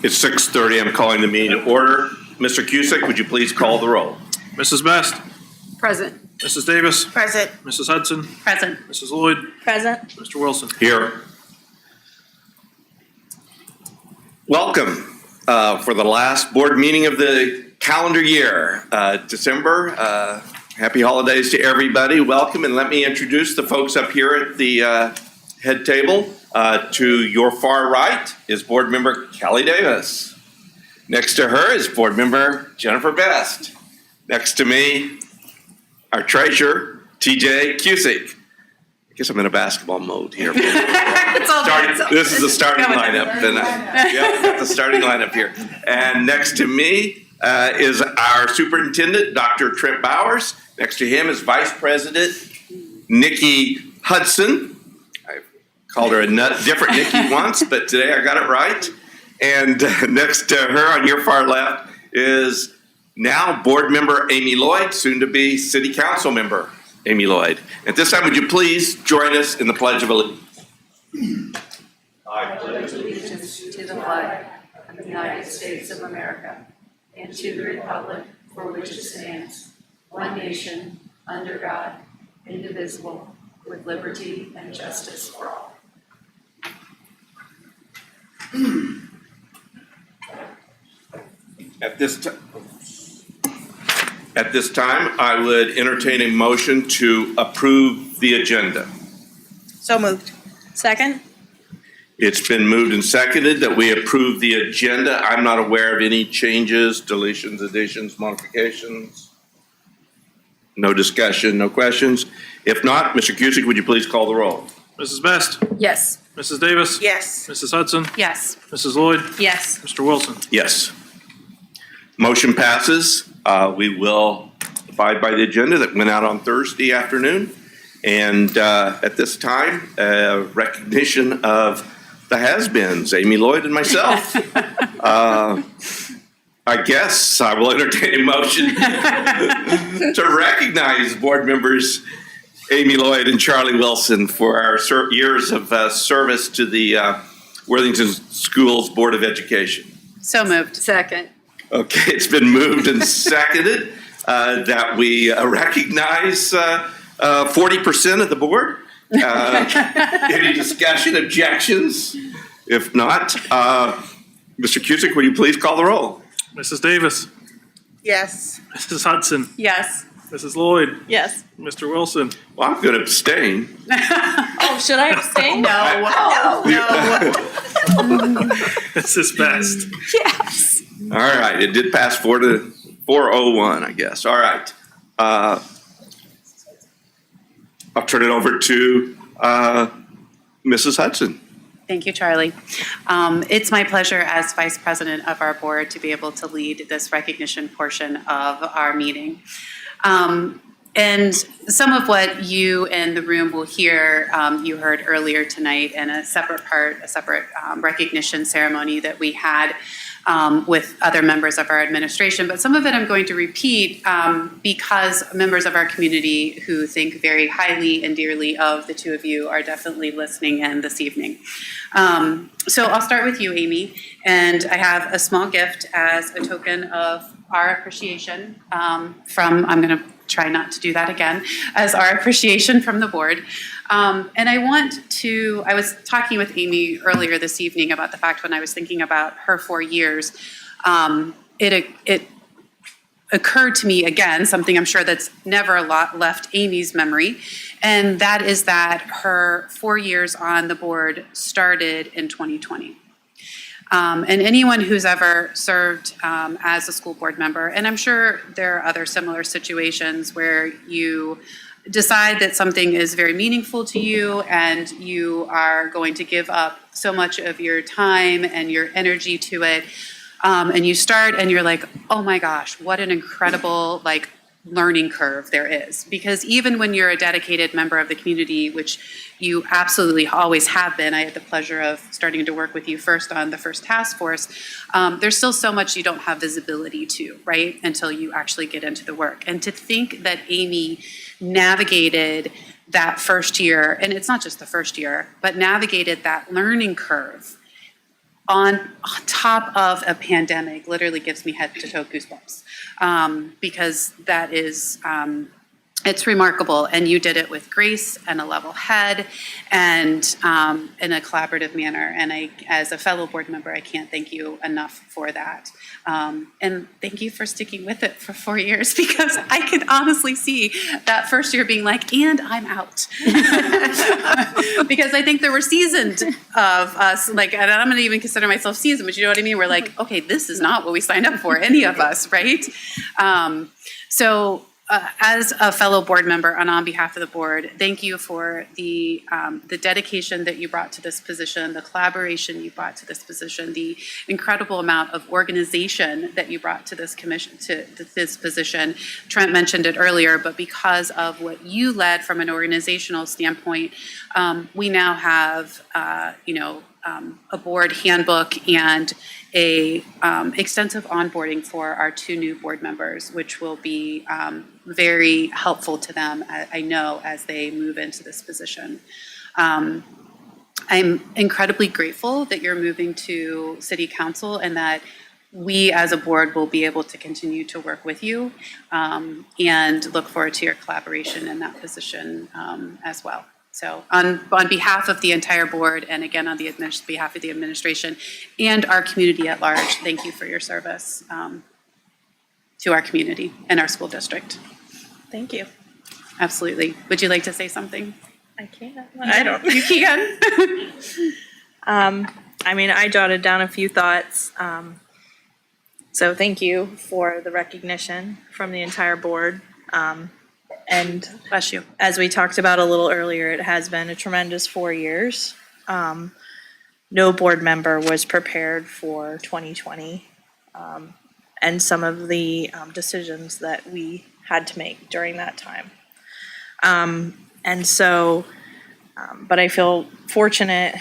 It's 6:30. I'm calling the meeting to order. Mr. Cusick, would you please call the roll? Mrs. Best. Present. Mrs. Davis. Present. Mrs. Hudson. Present. Mrs. Lloyd. Present. Mr. Wilson. Here. Welcome for the last board meeting of the calendar year, December. Happy holidays to everybody. Welcome, and let me introduce the folks up here at the head table. To your far right is Board Member Kelly Davis. Next to her is Board Member Jennifer Best. Next to me, our treasurer, TJ Cusick. I guess I'm in a basketball mode here. This is the starting lineup. Yeah, got the starting lineup here. And next to me is our superintendent, Dr. Trent Bowers. Next to him is Vice President Nikki Hudson. I called her a different Nikki once, but today I got it right. And next to her on your far left is now board member Amy Lloyd, soon to be city council member Amy Lloyd. At this time, would you please join us in the Pledge of Allegiance? I pledge allegiance to the flag of the United States of America and to the republic for which it stands, one nation, under God, indivisible, with liberty and justice for all. At this time, I would entertain a motion to approve the agenda. So moved. Second? It's been moved and seconded that we approve the agenda. I'm not aware of any changes, deletions, additions, modifications. No discussion, no questions. If not, Mr. Cusick, would you please call the roll? Mrs. Best. Yes. Mrs. Davis. Yes. Mrs. Hudson. Yes. Mrs. Lloyd. Yes. Mr. Wilson. Yes. Motion passes. We will abide by the agenda that went out on Thursday afternoon. And at this time, recognition of the has-beens, Amy Lloyd and myself. I guess I will entertain a motion to recognize board members Amy Lloyd and Charlie Wilson for our years of service to the Worthington Schools Board of Education. So moved. Second. Okay, it's been moved and seconded that we recognize 40% of the board. Any discussion, objections? If not, Mr. Cusick, will you please call the roll? Mrs. Davis. Yes. Mrs. Hudson. Yes. Mrs. Lloyd. Yes. Mr. Wilson. Well, I'm going to abstain. Oh, should I abstain? No. No. Mrs. Best. Yes. All right, it did pass 401, I guess. All right. I'll turn it over to Mrs. Hudson. Thank you, Charlie. It's my pleasure as Vice President of our board to be able to lead this recognition portion of our meeting. And some of what you in the room will hear, you heard earlier tonight in a separate recognition ceremony that we had with other members of our administration, but some of it I'm going to repeat because members of our community who think very highly and dearly of the two of you are definitely listening in this evening. So I'll start with you, Amy, and I have a small gift as a token of our appreciation I'm going to try not to do that again, as our appreciation from the board. And I was talking with Amy earlier this evening about the fact when I was thinking about her 4 years, it occurred to me again, something I'm sure that's never a lot left Amy's memory, and that is that her 4 years on the board started in 2020. And anyone who's ever served as a school board member, and I'm sure there are other similar situations where you decide that something is very meaningful to you and you are going to give up so much of your time and your energy to it, and you start and you're like, oh my gosh, what an incredible learning curve there is. Because even when you're a dedicated member of the community, which you absolutely always have been, I had the pleasure of starting to work with you first on the first task force, there's still so much you don't have visibility to, right, until you actually get into the work. And to think that Amy navigated that first year, and it's not just the first year, but navigated that learning curve on top of a pandemic literally gives me head to toe goosebumps, because that is, it's remarkable, and you did it with grace and a level head and in a collaborative manner. And I, as a fellow board member, I can't thank you enough for that. And thank you for sticking with it for 4 years, because I could honestly see that first year being like, and I'm out. Because I think there were seasoned of us, like, and I'm going to even consider myself seasoned, but you know what I mean? We're like, okay, this is not what we signed up for, any of us, right? As a fellow board member and on behalf of the board, thank you for the dedication that you brought to this position, the collaboration you brought to this position, the incredible amount of organization that you brought to this commission, to this position. Trent mentioned it earlier, but because of what you led from an organizational standpoint, we now have, a board handbook and a extensive onboarding for our 2 new board members, which will be very helpful to them, I know, as they move into this position. I'm incredibly grateful that you're moving to City Council, and that we as a board will be able to continue to work with you, and look forward to your collaboration in that position as well. So on behalf of the entire board, and again, on the behalf of the administration and our community at large, thank you for your service to our community and our school district. Thank you. Absolutely. Would you like to say something? I can't. I don't. You can. I jotted down a few thoughts. So thank you for the recognition from the entire board. And Bless you. as we talked about a little earlier, it has been a tremendous 4 years. No board member was prepared for 2020, and some of the decisions that we had to make during that time. But I feel fortunate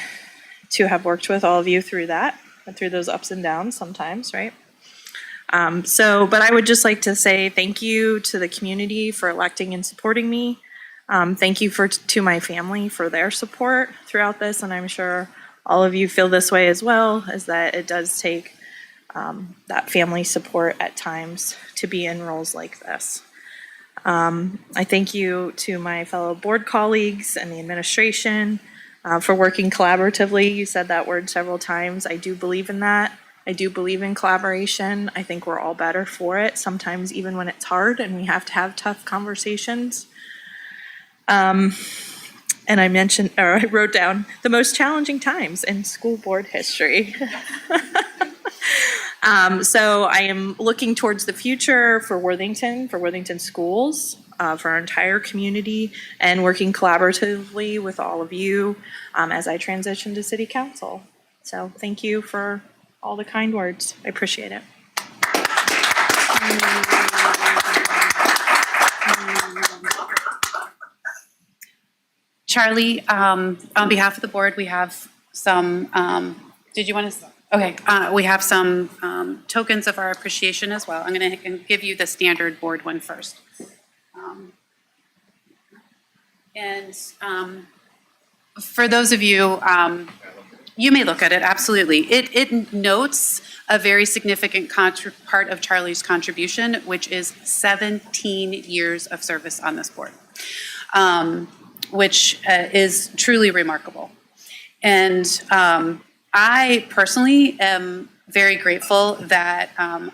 to have worked with all of you through that, and through those ups and downs sometimes, right? But I would just like to say thank you to the community for electing and supporting me. Thank you to my family for their support throughout this, and I'm sure all of you feel this way as well, is that it does take that family support at times to be in roles like this. I thank you to my fellow board colleagues and the administration for working collaboratively. You said that word several times. I do believe in that. I do believe in collaboration. I think we're all better for it, sometimes even when it's hard and we have to have tough conversations. And I wrote down the most challenging times in school board history. So I am looking towards the future for Worthington schools, for our entire community, and working collaboratively with all of you as I transition to City Council. So thank you for all the kind words. I appreciate it. Charlie, on behalf of the board, we have some, did you want to? Okay, we have some tokens of our appreciation as well. I'm going to give you the standard board one first. For those of you, you may look at it, absolutely. It notes a very significant part of Charlie's contribution, which is 17 years of service on this board, which is truly remarkable. And I personally am very grateful that I'm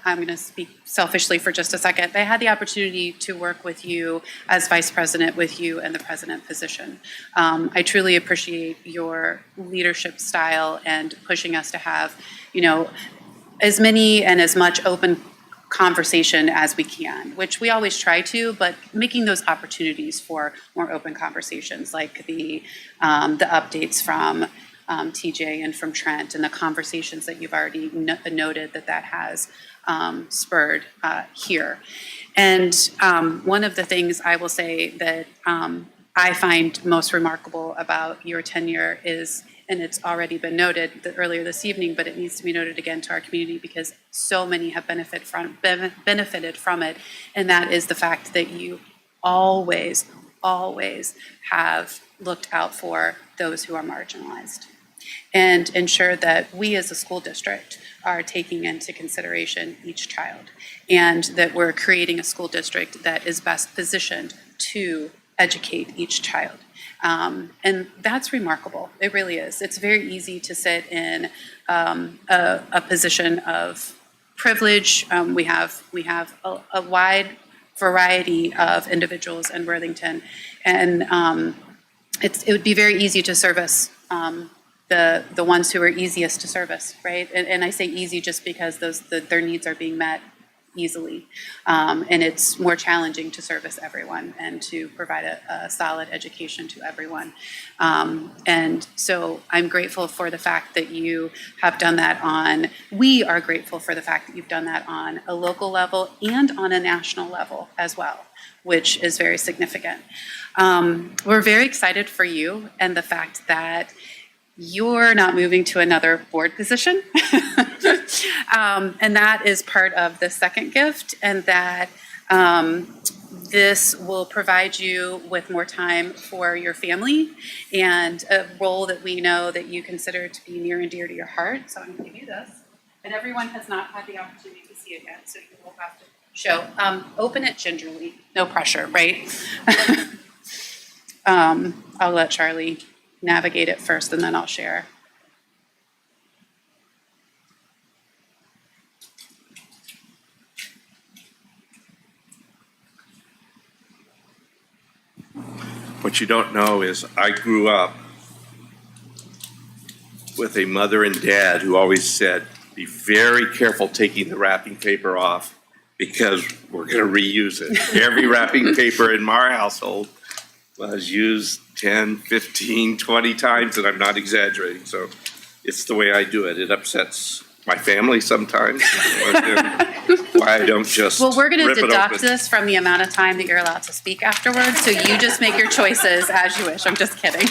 going to speak selfishly for just a second, I had the opportunity to work with you as vice president, with you in the president position. I truly appreciate your leadership style and pushing us to have, as many and as much open conversation as we can, which we always try to, but making those opportunities for more open conversations, like the updates from TJ and from Trent, and the conversations that you've already noted that has spurred here. And one of the things I will say that I find most remarkable about your tenure is, and it's already been noted earlier this evening, but it needs to be noted again to our community because so many have benefited from it, and that is the fact that you always have looked out for those who are marginalized. and ensure that we as a school district are taking into consideration each child, and that we're creating a school district that is best positioned to educate each child. And that's remarkable. It really is. It's very easy to sit in a position of privilege. We have a wide variety of individuals in Worthington, and it would be very easy to service the ones who are easiest to service, right? And I say easy just because their needs are being met easily, and it's more challenging to service everyone and to provide a solid education to everyone. And so I'm grateful for the fact that you have done that we are grateful for the fact that you've done that on a local level and on a national level as well, which is very significant. We're very excited for you and the fact that you're not moving to another board position. And that is part of the second gift, and that this will provide you with more time for your family and a role that we know that you consider to be near and dear to your heart. So I'm going to give you this. And everyone has not had the opportunity to see it yet, so you will have to show. Open it gingerly, no pressure, right? I'll let Charlie navigate it first, and then I'll share. What you don't know is I grew up with a mother and dad who always said, be very careful taking the wrapping paper off because we're going to reuse it. Every wrapping paper in our household was used 10, 15, 20 times, and I'm not exaggerating. So it's the way I do it. It upsets my family sometimes. Why I don't just Well, we're going to rip it deduct open. this from the amount of time that you're allowed to speak afterwards, so you just make your choices as you wish. I'm just kidding.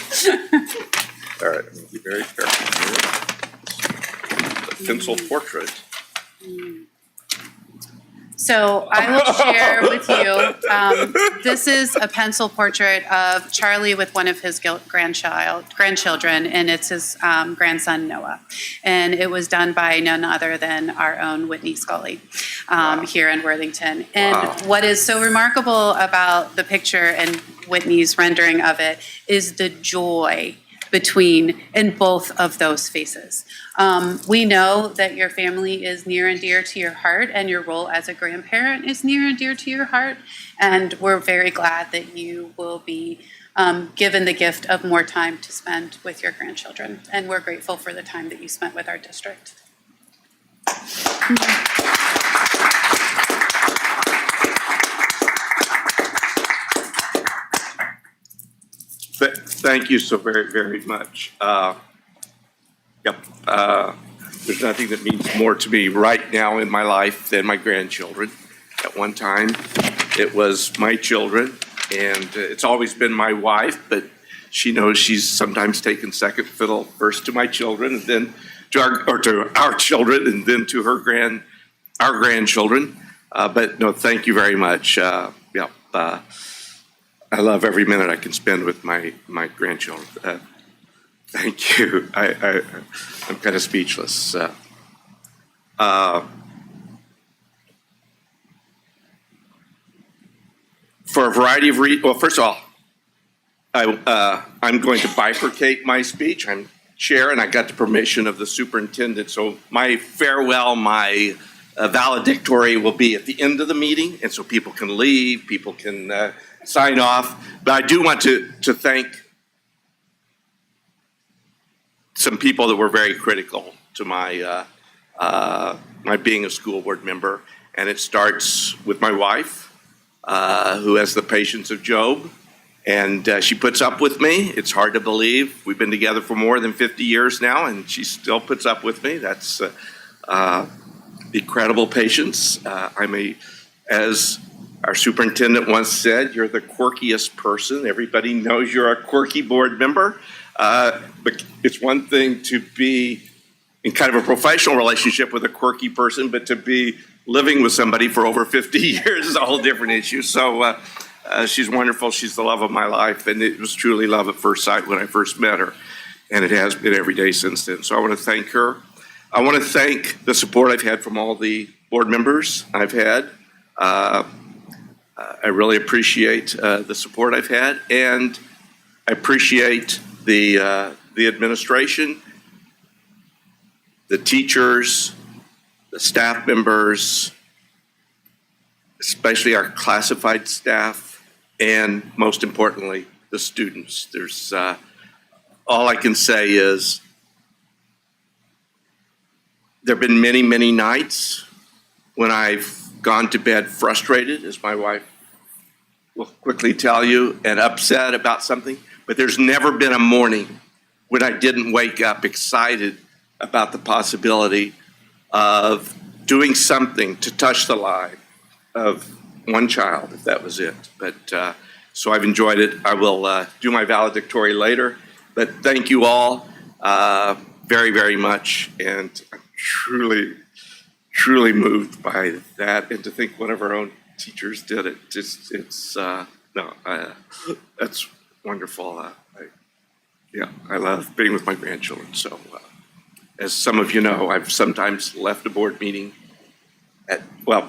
All right, I'm going to be very careful here. The pencil portrait. So I will share with you, this is a pencil portrait of Charlie with one of his grandchildren, and it's his grandson, Noah. And it was done by none other than our own Whitney Scully here in Worthington. And what is so remarkable about the picture and Whitney's rendering of it is the joy in both of those faces. We know that your family is near and dear to your heart, and your role as a grandparent is near and dear to your heart. And we're very glad that you will be given the gift of more time to spend with your grandchildren. And we're grateful for the time that you spent with our district. Thank you so very, very much. There's nothing that means more to me right now in my life than my grandchildren. At one time, it was my children, and it's always been my wife, but she knows she's sometimes taken second fiddle, first to my children, and then to our children, and then to our grandchildren. But no, thank you very much. I love every minute I can spend with my grandchildren. Thank you. I'm kind of speechless. For a variety of reasons, well, first of all, I'm going to bifurcate my speech. I'm chair, and I got the permission of the superintendent. So my farewell, my valedictory will be at the end of the meeting, and so people can leave, people can sign off. But I do want to thank some people that were very critical to my being a school board member, and it starts with my wife, who has the patience of Job, and she puts up with me. It's hard to believe. We've been together for more than 50 years now, and she still puts up with me. That's incredible patience. As our superintendent once said, you're the quirkiest person. Everybody knows you're a quirky board member. But it's one thing to be in kind of a professional relationship with a quirky person, but to be living with somebody for over 50 years is a whole different issue. So she's wonderful. She's the love of my life, and it was truly love at first sight when I first met her. and it has been every day since then. So I want to thank her. I want to thank the support I've had from all the board members I've had. I really appreciate the support I've had, and I appreciate the administration, the teachers, the staff members, especially our classified staff, and most importantly, the students. There's all I can say is there have been many, many nights when I've gone to bed frustrated, as my wife will quickly tell you, and upset about something, but there's never been a morning when I didn't wake up excited about the possibility of doing something to touch the life of one child, if that was it. But so I've enjoyed it. I will do my valedictory later, but thank you all very, very much, and I'm truly moved by that, and to think one of our own teachers did it. That's wonderful. I love being with my grandchildren. So, as some of you know, I've sometimes left a board meeting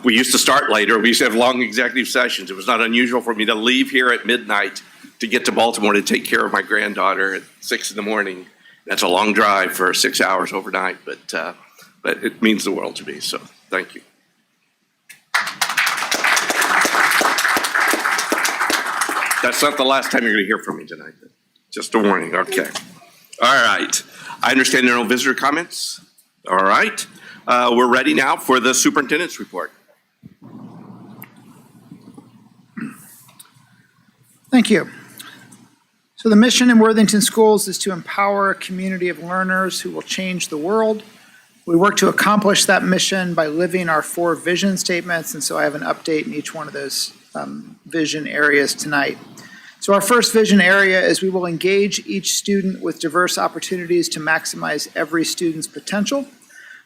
we used to start later. We used to have long executive sessions. It was not unusual for me to leave here at midnight to get to Baltimore to take care of my granddaughter at 6 in the morning. That's a long drive for 6 hours overnight, but it means the world to me, so thank you. That's not the last time you're going to hear from me tonight. Just a warning, okay. All right. I understand there are no visitor comments. All right. We're ready now for the superintendent's report. Thank you. So the mission in Worthington Schools is to empower a community of learners who will change the world. We work to accomplish that mission by living our 4 vision statements, and so I have an update in each one of those vision areas tonight. So our first vision area is we will engage each student with diverse opportunities to maximize every student's potential.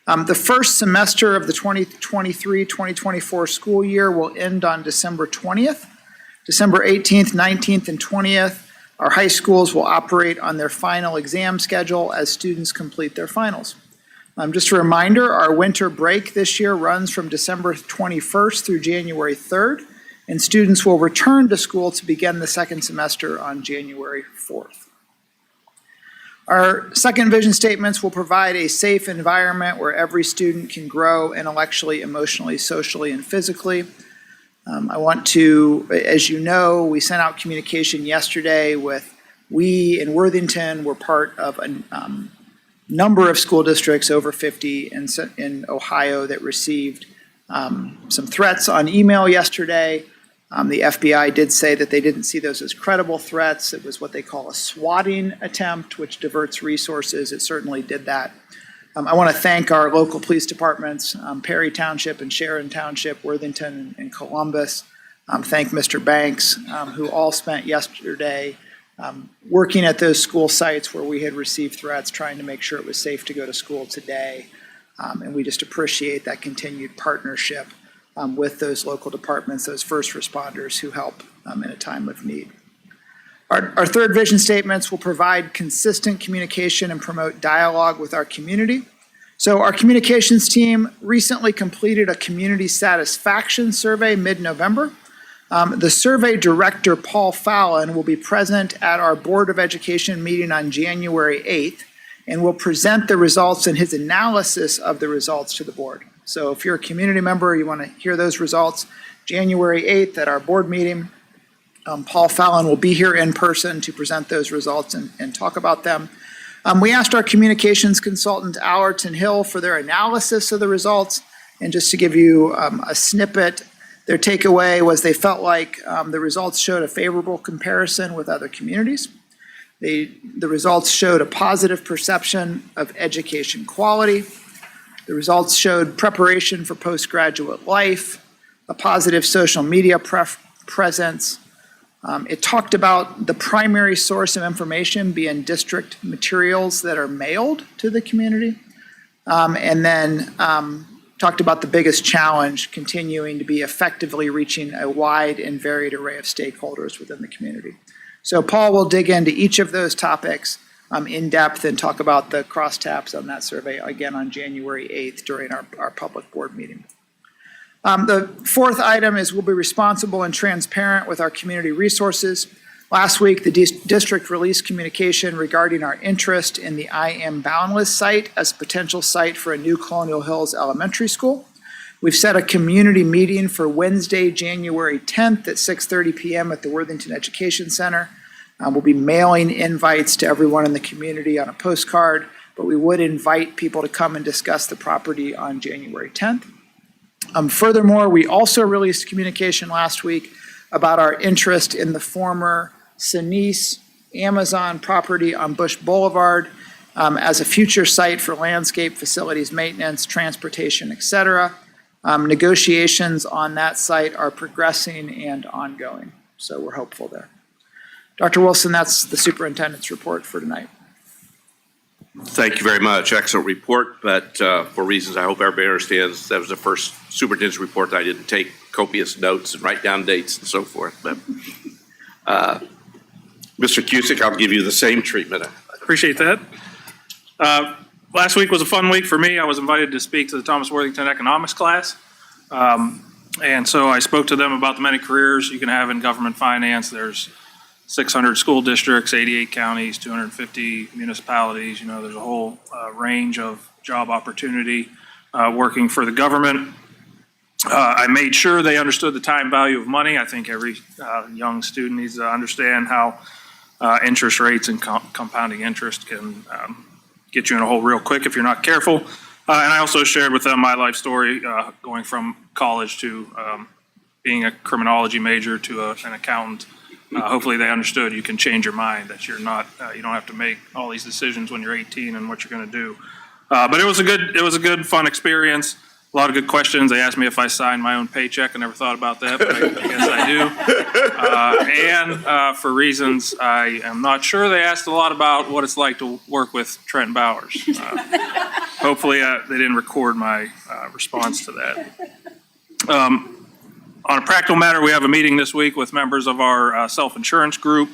The first semester of the 2023-2024 school year will end on December 20th. December 18th, 19th, and 20th, our high schools will operate on their final exam schedule as students complete their finals. Just a reminder, our winter break this year runs from December 21st through January 3rd, and students will return to school to begin the second semester on January 4th. Our second vision statements will provide a safe environment where every student can grow intellectually, emotionally, socially, and physically. I want to, as you know, we sent out communication yesterday we in Worthington were part of a number of school districts, over 50 in Ohio, that received some threats on email yesterday. The FBI did say that they didn't see those as credible threats. It was what they call a swatting attempt, which diverts resources. It certainly did that. I want to thank our local police departments, Perry Township and Sharon Township, Worthington and Columbus. Thank Mr. Banks, who all spent yesterday working at those school sites where we had received threats, trying to make sure it was safe to go to school today. And we just appreciate that continued partnership with those local departments, those first responders who help in a time of need. Our third vision statements will provide consistent communication and promote dialogue with our community. So our communications team recently completed a community satisfaction survey mid-November. The survey director, Paul Fallon, will be present at our Board of Education meeting on January 8th and will present the results and his analysis of the results to the board. So if you're a community member, you want to hear those results, January 8th at our board meeting, Paul Fallon will be here in person to present those results and talk about them. We asked our communications consultant, Allerton Hill, for their analysis of the results. And just to give you a snippet, their takeaway was they felt like the results showed a favorable comparison with other communities. The results showed a positive perception of education quality. The results showed preparation for postgraduate life, a positive social media presence. It talked about the primary source of information being district materials that are mailed to the community. And then talked about the biggest challenge continuing to be effectively reaching a wide and varied array of stakeholders within the community. So Paul will dig into each of those topics in depth and talk about the crosstabs on that survey again on January 8th during our public board meeting. The fourth item is we'll be responsible and transparent with our community resources. Last week, the district released communication regarding our interest in the I Am Boundless site as a potential site for a new Colonial Hills Elementary School. We've set a community meeting for Wednesday, January 10th at 6:30 p.m. at the Worthington Education Center. We'll be mailing invites to everyone in the community on a postcard, but we would invite people to come and discuss the property on January 10th. Furthermore, we also released communication last week about our interest in the former Sinise Amazon property on Bush Boulevard as a future site for landscape facilities maintenance, transportation, et cetera. Negotiations on that site are progressing and ongoing, so we're hopeful there. Dr. Wilson, that's the superintendent's report for tonight. Thank you very much. Excellent report, but for reasons I hope everybody understands, that was the first superintendent's report that I didn't take copious notes and write down dates and so forth. But Mr. Cusick, I'll give you the same treatment. Appreciate that. Last week was a fun week for me. I was invited to speak to the Thomas Worthington economics class. And so I spoke to them about the many careers you can have in government finance. There's 600 school districts, 88 counties, 250 municipalities. You know, there's a whole range of job opportunity working for the government. I made sure they understood the time value of money. I think every young student needs to understand how interest rates and compounding interest can get you in a hole real quick if you're not careful. And I also shared with them my life story going from college to being a criminology major to an accountant. Hopefully they understood you can change your mind, that you're not, you don't have to make all these decisions when you're 18 and what you're going to do. But it was a good, fun experience. A lot of good questions. They asked me if I signed my own paycheck. I never thought about that, but I guess I do. For reasons I am not sure, they asked a lot about what it's like to work with Trent Bowers. Hopefully they didn't record my response to that. On a practical matter, we have a meeting this week with members of our self-insurance group.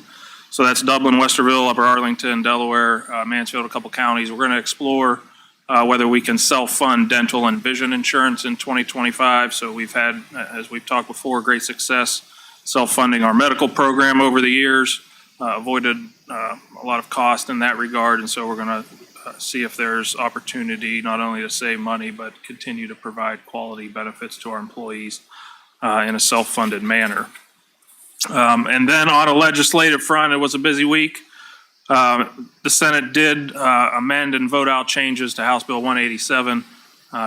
So that's Dublin, Westerville, Upper Arlington, Delaware, Mansfield, a couple counties. We're going to explore whether we can self-fund dental and vision insurance in 2025. So we've had, as we've talked before, great success self-funding our medical program over the years, avoided a lot of cost in that regard. And so we're going to see if there's opportunity not only to save money, but continue to provide quality benefits to our employees in a self-funded manner. And then on a legislative front, it was a busy week. The Senate did amend and vote out changes to House Bill 187.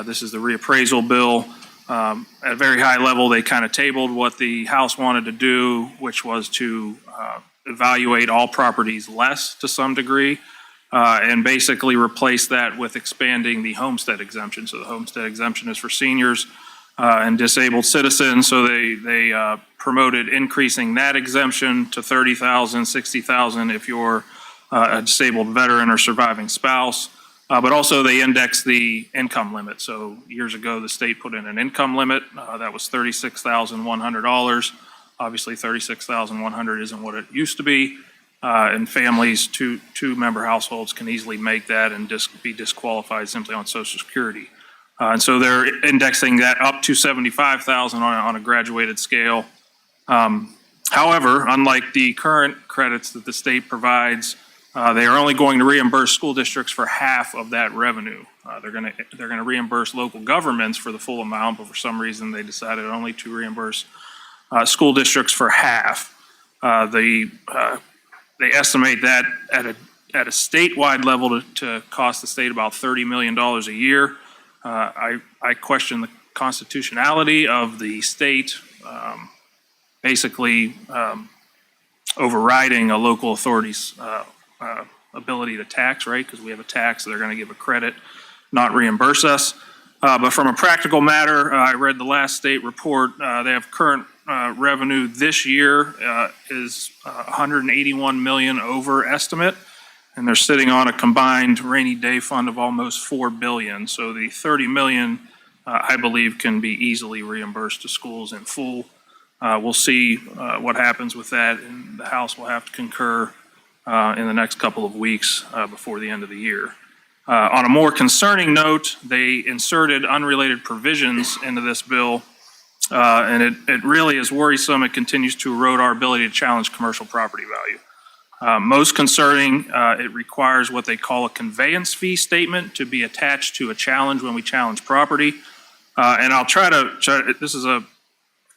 This is the reappraisal bill. At a very high level, they kind of tabled what the House wanted to do, which was to evaluate all properties less to some degree, and basically replace that with expanding the homestead exemption. So the homestead exemption is for seniors and disabled citizens. So they promoted increasing that exemption to $30,000, $60,000 if you're a disabled veteran or surviving spouse. But also they indexed the income limit. So years ago, the state put in an income limit that was $36,100. Obviously, $36,100 isn't what it used to be. And families, two-member households can easily make that and be disqualified simply on Social Security. And so they're indexing that up to $75,000 on a graduated scale. However, unlike the current credits that the state provides, they are only going to reimburse school districts for half of that revenue. They're going to reimburse local governments for the full amount, but for some reason they decided only to reimburse school districts for half. They estimate that at a statewide level to cost the state about $30 million a year. I question the constitutionality of the state basically overriding a local authority's ability to tax, right? Because we have a tax, so they're going to give a credit, not reimburse us. But from a practical matter, I read the last state report. They have current revenue this year is $181 million over estimate, and they're sitting on a combined rainy day fund of almost $4 billion. So the $30 million, I believe, can be easily reimbursed to schools in full. We'll see what happens with that, and the House will have to concur in the next couple of weeks before the end of the year. On a more concerning note, they inserted unrelated provisions into this bill, and it really is worrisome. It continues to erode our ability to challenge commercial property value. Most concerning, it requires what they call a conveyance fee statement to be attached to a challenge when we challenge property. And I'll try to, this is a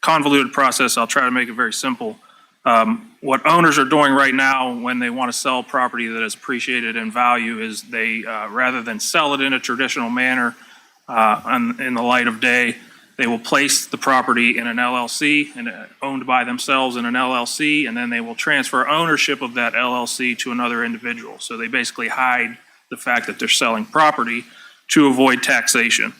convoluted process, I'll try to make it very simple. What owners are doing right now when they want to sell property that is appreciated in value is they, rather than sell it in a traditional manner in the light of day, they will place the property in an LLC and owned by themselves in an LLC, and then they will transfer ownership of that LLC to another individual. So they basically hide the fact that they're selling property to avoid taxation.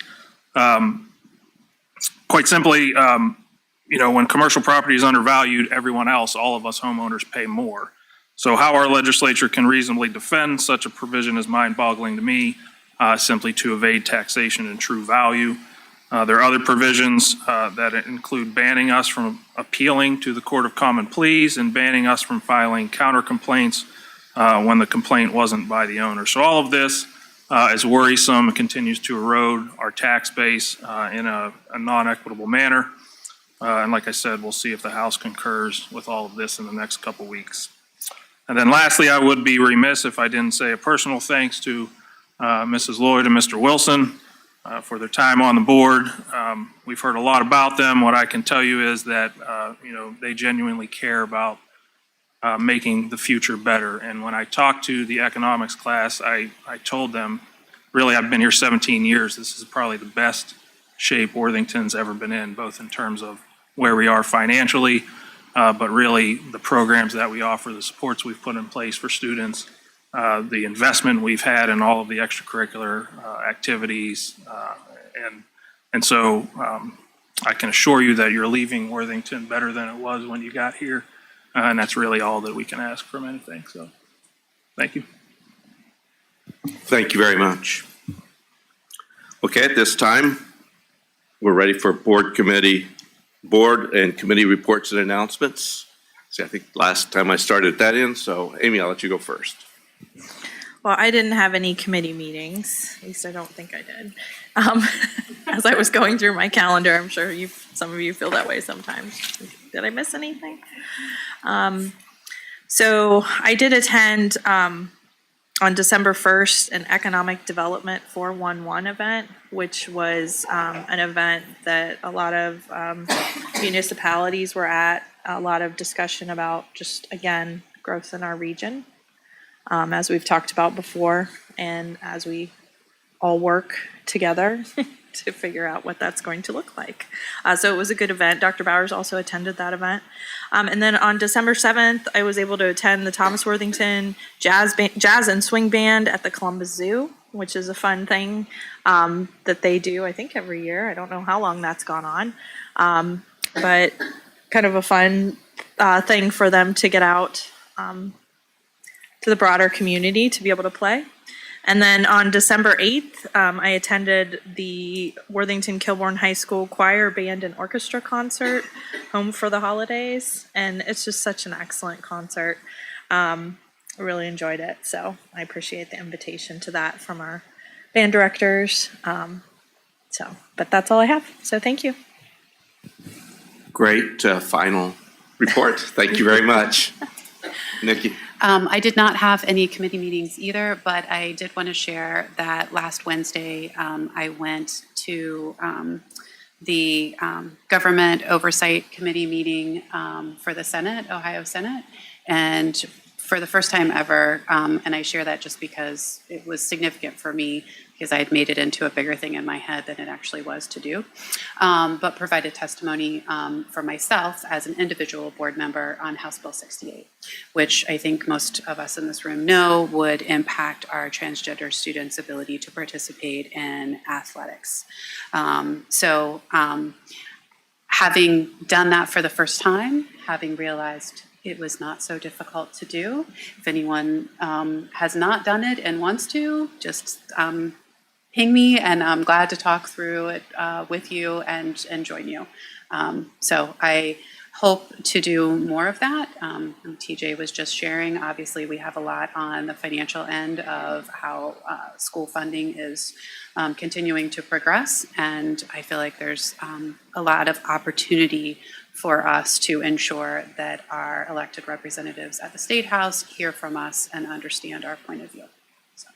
Quite simply, when commercial property is undervalued, everyone else, all of us homeowners, pay more. So how our legislature can reasonably defend such a provision is mind-boggling to me, simply to evade taxation and true value. There are other provisions that include banning us from appealing to the Court of Common Pleas and banning us from filing counter complaints when the complaint wasn't by the owner. So all of this is worrisome and continues to erode our tax base in a non-equitable manner. And like I said, we'll see if the House concurs with all of this in the next couple weeks. And then lastly, I would be remiss if I didn't say a personal thanks to Mrs. Lloyd and Mr. Wilson for their time on the board. We've heard a lot about them. What I can tell you is that, they genuinely care about making the future better. And when I talked to the economics class, I told them, really, I've been here 17 years. This is probably the best shape Worthington's ever been in, both in terms of where we are financially, but really the programs that we offer, the supports we've put in place for students, the investment we've had in all of the extracurricular activities. And so I can assure you that you're leaving Worthington better than it was when you got here. And that's really all that we can ask from anything. So thank you. Thank you very much. Okay, at this time, we're ready for board and committee reports and announcements. See, I think last time I started that in, so Amy, I'll let you go first. Well, I didn't have any committee meetings, at least I don't think I did. As I was going through my calendar, I'm sure some of you feel that way sometimes. Did I miss anything? So I did attend on December 1st an Economic Development 411 event, which was an event that a lot of municipalities were at, a lot of discussion about just, again, growth in our region, as we've talked about before, and as we all work together to figure out what that's going to look like. So it was a good event. Dr. Bowers also attended that event. And then on December 7th, I was able to attend the Thomas Worthington Jazz and Swing Band at the Columbus Zoo, which is a fun thing that they do, I think, every year. I don't know how long that's gone on, but kind of a fun thing for them to get out to the broader community to be able to play. And then on December 8th, I attended the Worthington Kilbourne High School Choir, Band, and Orchestra concert, Home for the Holidays. And it's just such an excellent concert. I really enjoyed it. So I appreciate the invitation to that from our band directors. But that's all I have. So thank you. Great final report. Thank you very much. Nikki. I did not have any committee meetings either, but I did want to share that last Wednesday, I went to the Government Oversight Committee meeting for the Senate, Ohio Senate, and for the first time ever, and I share that just because it was significant for me because I had made it into a bigger thing in my head than it actually was to do, but provided testimony for myself as an individual board member on House Bill 68, which I think most of us in this room know would impact our transgender students' ability to participate in athletics. Having done that for the first time, having realized it was not so difficult to do. If anyone has not done it and wants to, just ping me, and I'm glad to talk through it with you and join you. So I hope to do more of that. TJ was just sharing, obviously, we have a lot on the financial end of how school funding is continuing to progress. And I feel like there's a lot of opportunity for us to ensure that our elected representatives at the State House hear from us and understand our point of view. So.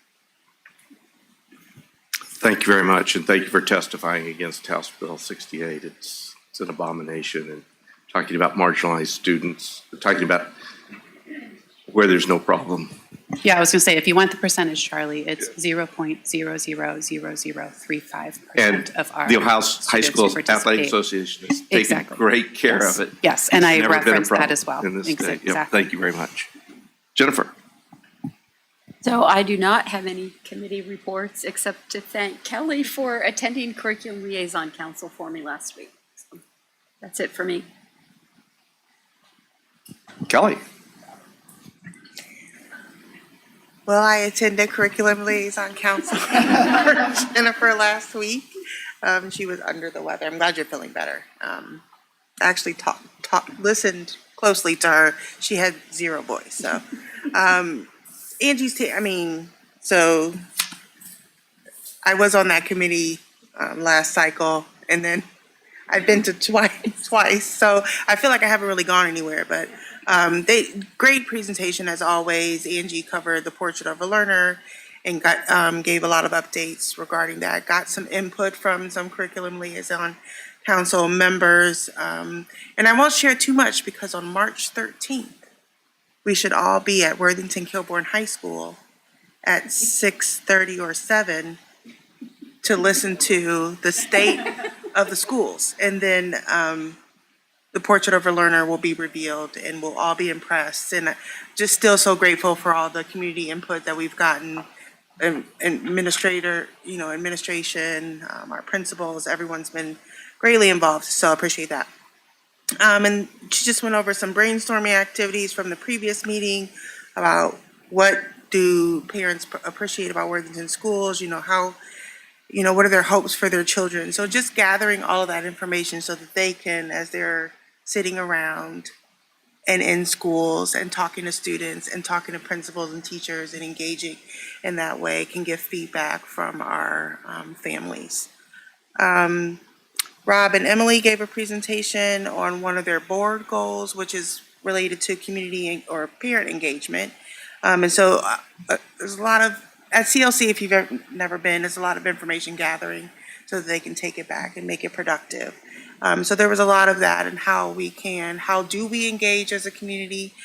Thank you very much, and thank you for testifying against House Bill 68. It's an abomination, and talking about marginalized students, talking about where there's no problem. Yeah, I was going to say, if you want the percentage, Charlie, it's 0.000035% of our The Ohio High students who School Athletic participate. Association has taken Exactly. great care Yes. of it. Yes, and It's I never been a referenced that problem as well. in this state. Yep, Exactly. thank you very much. Jennifer. So I do not have any committee reports except to thank Kelly for attending Curriculum Liaison Council for me last week. So that's it for me. Kelly. Well, I attended Curriculum Liaison Council for Jennifer last week. She was under the weather. I'm glad you're feeling better. I actually listened closely to her. She had zero voice. So, so I was on that committee last cycle, and then I've been to twice. So I feel like I haven't really gone anywhere, but great presentation as always. Angie covered the portrait of a learner and gave a lot of updates regarding that. Got some input from some Curriculum Liaison Council members. And I won't share too much because on March 13th, we should all be at Worthington Kilbourne High School at 6:30 or 7 to listen to the state of the schools. And then the portrait of a learner will be revealed and we'll all be impressed. And just still so grateful for all the community input that we've gotten. Administration, our principals, everyone's been greatly involved. So I appreciate that. And she just went over some brainstorming activities from the previous meeting about what do parents appreciate about Worthington schools, what are their hopes for their children. So just gathering all of that information so that they can, as they're sitting around and in schools and talking to students and talking to principals and teachers and engaging in that way, can give feedback from our families. Rob and Emily gave a presentation on one of their board goals, which is related to community or parent engagement. And so there's a lot of, at CLC, if you've never been, there's a lot of information gathering so that they can take it back and make it productive. So there was a lot of that and how do we engage as a community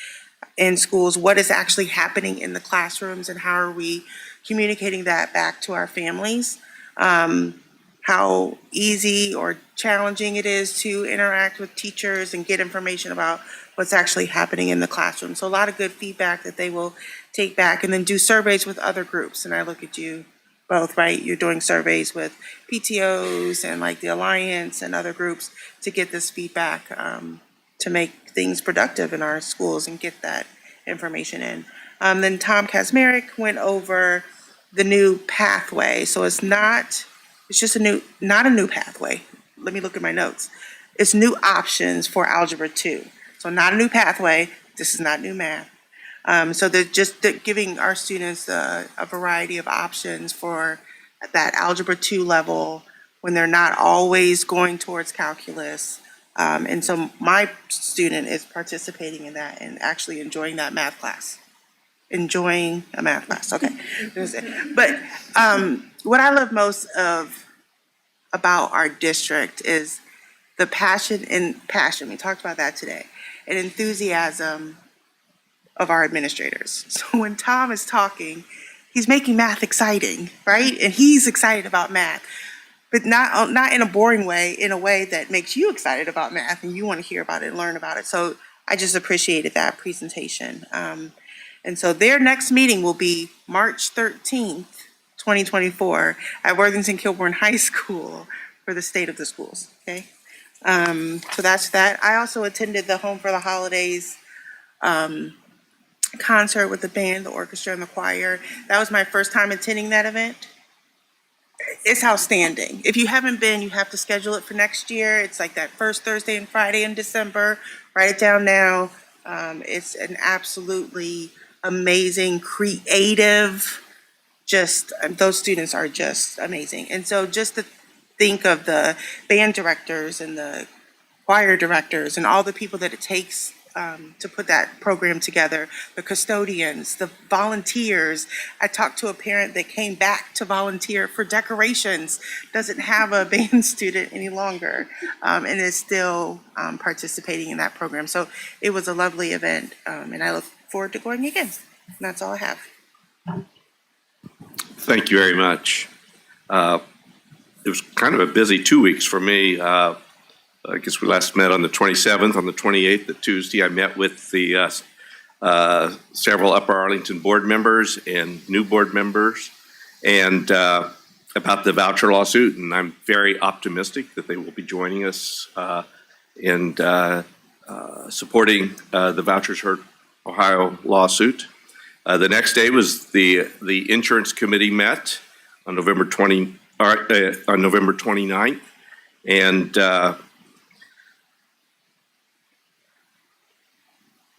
in schools? What is actually happening in the classrooms and how are we communicating that back to our families? How easy or challenging it is to interact with teachers and get information about what's actually happening in the classroom. So a lot of good feedback that they will take back and then do surveys with other groups. And I look at you both, right? You're doing surveys with PTOs and like the Alliance and other groups to get this feedback to make things productive in our schools and get that information in. Then Tom Kazmarek went over the new pathway. So it's not a new pathway. Let me look at my notes. It's new options for Algebra 2. So not a new pathway. This is not new math. So they're giving our students a variety of options for that Algebra 2 level when they're not always going towards calculus. And so my student is participating in that and actually enjoying that math class. Enjoying a math class, okay. But what I love most about our district is the passion, we talked about that today, and enthusiasm of our administrators. So when Tom is talking, he's making math exciting, right? And he's excited about math, but not in a boring way, in a way that makes you excited about math and you want to hear about it and learn about it. So I just appreciated that presentation. And so their next meeting will be March 13th, 2024 at Worthington Kilbourne High School for the state of the schools, okay? So that's that. I also attended the Home for the Holidays concert with the band, the orchestra, and the choir. That was my first time attending that event. It's outstanding. If you haven't been, you have to schedule it for next year. It's like that first Thursday and Friday in December, Write it down now. It's an absolutely amazing, creative, just, those students are just amazing. And so just to think of the band directors and the choir directors and all the people that it takes to put that program together, the custodians, the volunteers. I talked to a parent that came back to volunteer for decorations, doesn't have a band student any longer, and is still participating in that program. So it was a lovely event, and I look forward to going again. And that's all I have. Thank you very much. It was kind of a busy 2 weeks for me. I guess we last met on the 27th. On the 28th, the Tuesday, I met with the several Upper Arlington board members and new board members and about the voucher lawsuit. And I'm very optimistic that they will be joining us in supporting the Vouchers Hurt Ohio lawsuit. The next day was the insurance committee met on November 29th. And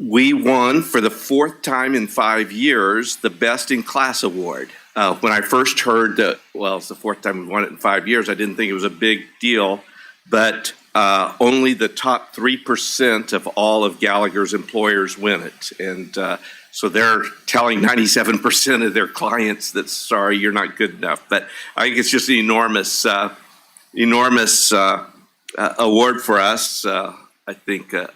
we won for the fourth time in 5 years the Best in Class award. When I first heard that, well, it's the fourth time we won it in 5 years, I didn't think it was a big deal, but only the top 3% of all of Gallagher's employers win it. And so they're telling 97% of their clients that, sorry, you're not good enough. But I think it's just an enormous award for us. I think a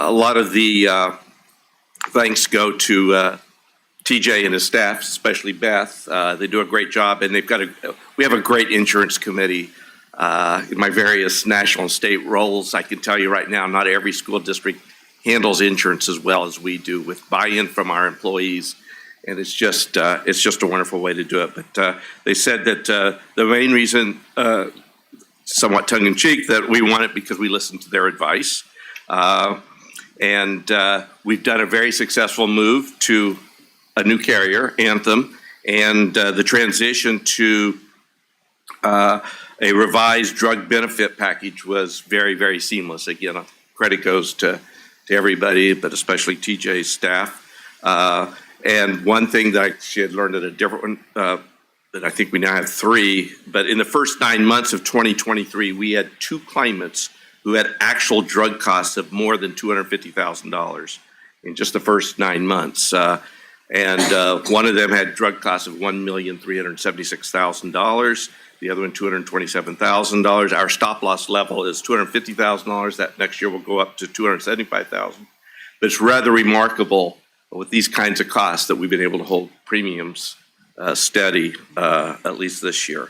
lot of the thanks go to TJ and his staff, especially Beth. They do a great job, and we have a great insurance committee. In my various national and state roles, I can tell you right now, not every school district handles insurance as well as we do, with buy-in from our employees. And it's just a wonderful way to do it. But they said that the main reason, somewhat tongue-in-cheek, that we won it because we listened to their advice. And we've done a very successful move to a new carrier, Anthem, and the transition to a revised drug benefit package was very, very seamless. Again, credit goes to everybody, but especially TJ's staff. And one thing that she had learned at a different one, that I think we now have 3, but in the first 9 months of 2023, we had 2 claimants who had actual drug costs of more than $250,000 in just the first 9 months. And one of them had drug costs of $1,376,000. The other one, $227,000. Our stop loss level is $250,000. That next year will go up to $275,000. But it's rather remarkable with these kinds of costs that we've been able to hold premiums steady, at least this year.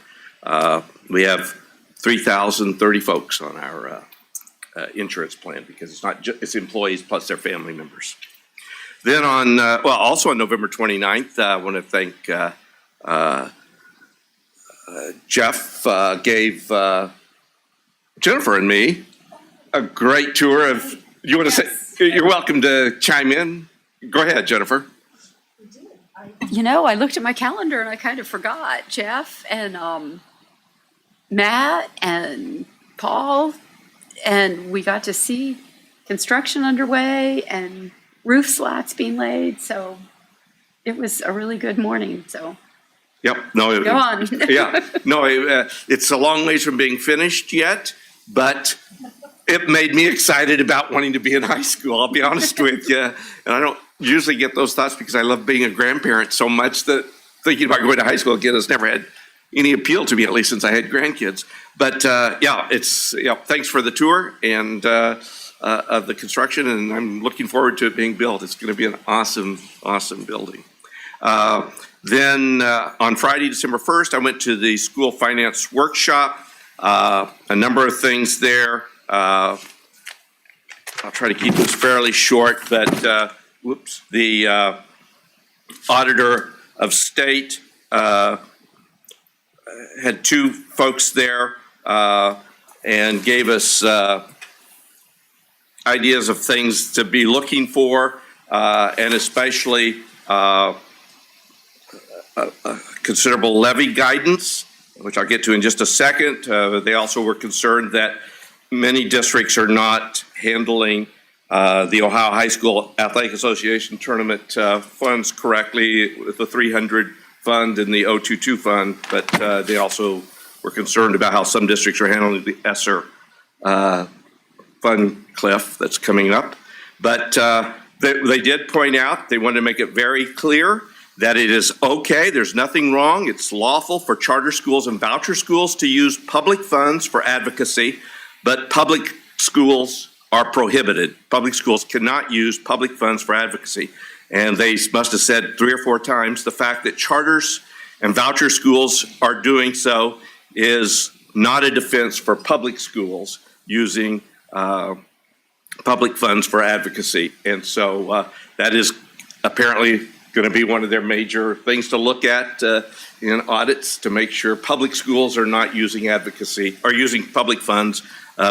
We have 3,030 folks on our insurance plan because it's not just, it's employees plus their family members. Then also on November 29th, I want to thank Jeff gave Jennifer and me a great tour of, you want to say, you're welcome to chime in. Go ahead, Jennifer. You know, I looked at my calendar and I kind of forgot Jeff and Matt and Paul, and we got to see construction underway and roof slats being laid. So it was a really good morning. So yep. No. Go on. Yeah. No. It's a long ways from being finished yet, but it made me excited about wanting to be in high school. I'll be honest with you, and I don't usually get those thoughts because I love being a grandparent so much that thinking about going to high school again has never had any appeal to me, at least since I had grandkids. But thanks for the tour and of the construction, and I'm looking forward to it being built. It's going to be an awesome, awesome building. Then on Friday, December 1st, I went to the school finance workshop. A number of things there. I'll try to keep this fairly short, but the auditor of state had 2 folks there and gave us ideas of things to be looking for, and especially considerable levy guidance which I'll get to in just a second. They also were concerned that many districts are not handling the Ohio High School Athletic Association tournament funds correctly with the 300 fund and the 022 fund, but they also were concerned about how some districts are handling the ESSER fund cliff that's coming up. But they did point out, they wanted to make it very clear that it is okay, there's nothing wrong, it's lawful for charter schools and voucher schools to use public funds for advocacy, but public schools are prohibited. Public schools cannot use public funds for advocacy. And they must have said 3 or 4 times the fact that charters and voucher schools are doing so is not a defense for public schools using public funds for advocacy. And so that is apparently going to be one of their major things to look at in audits, to make sure public schools are not using advocacy or using public funds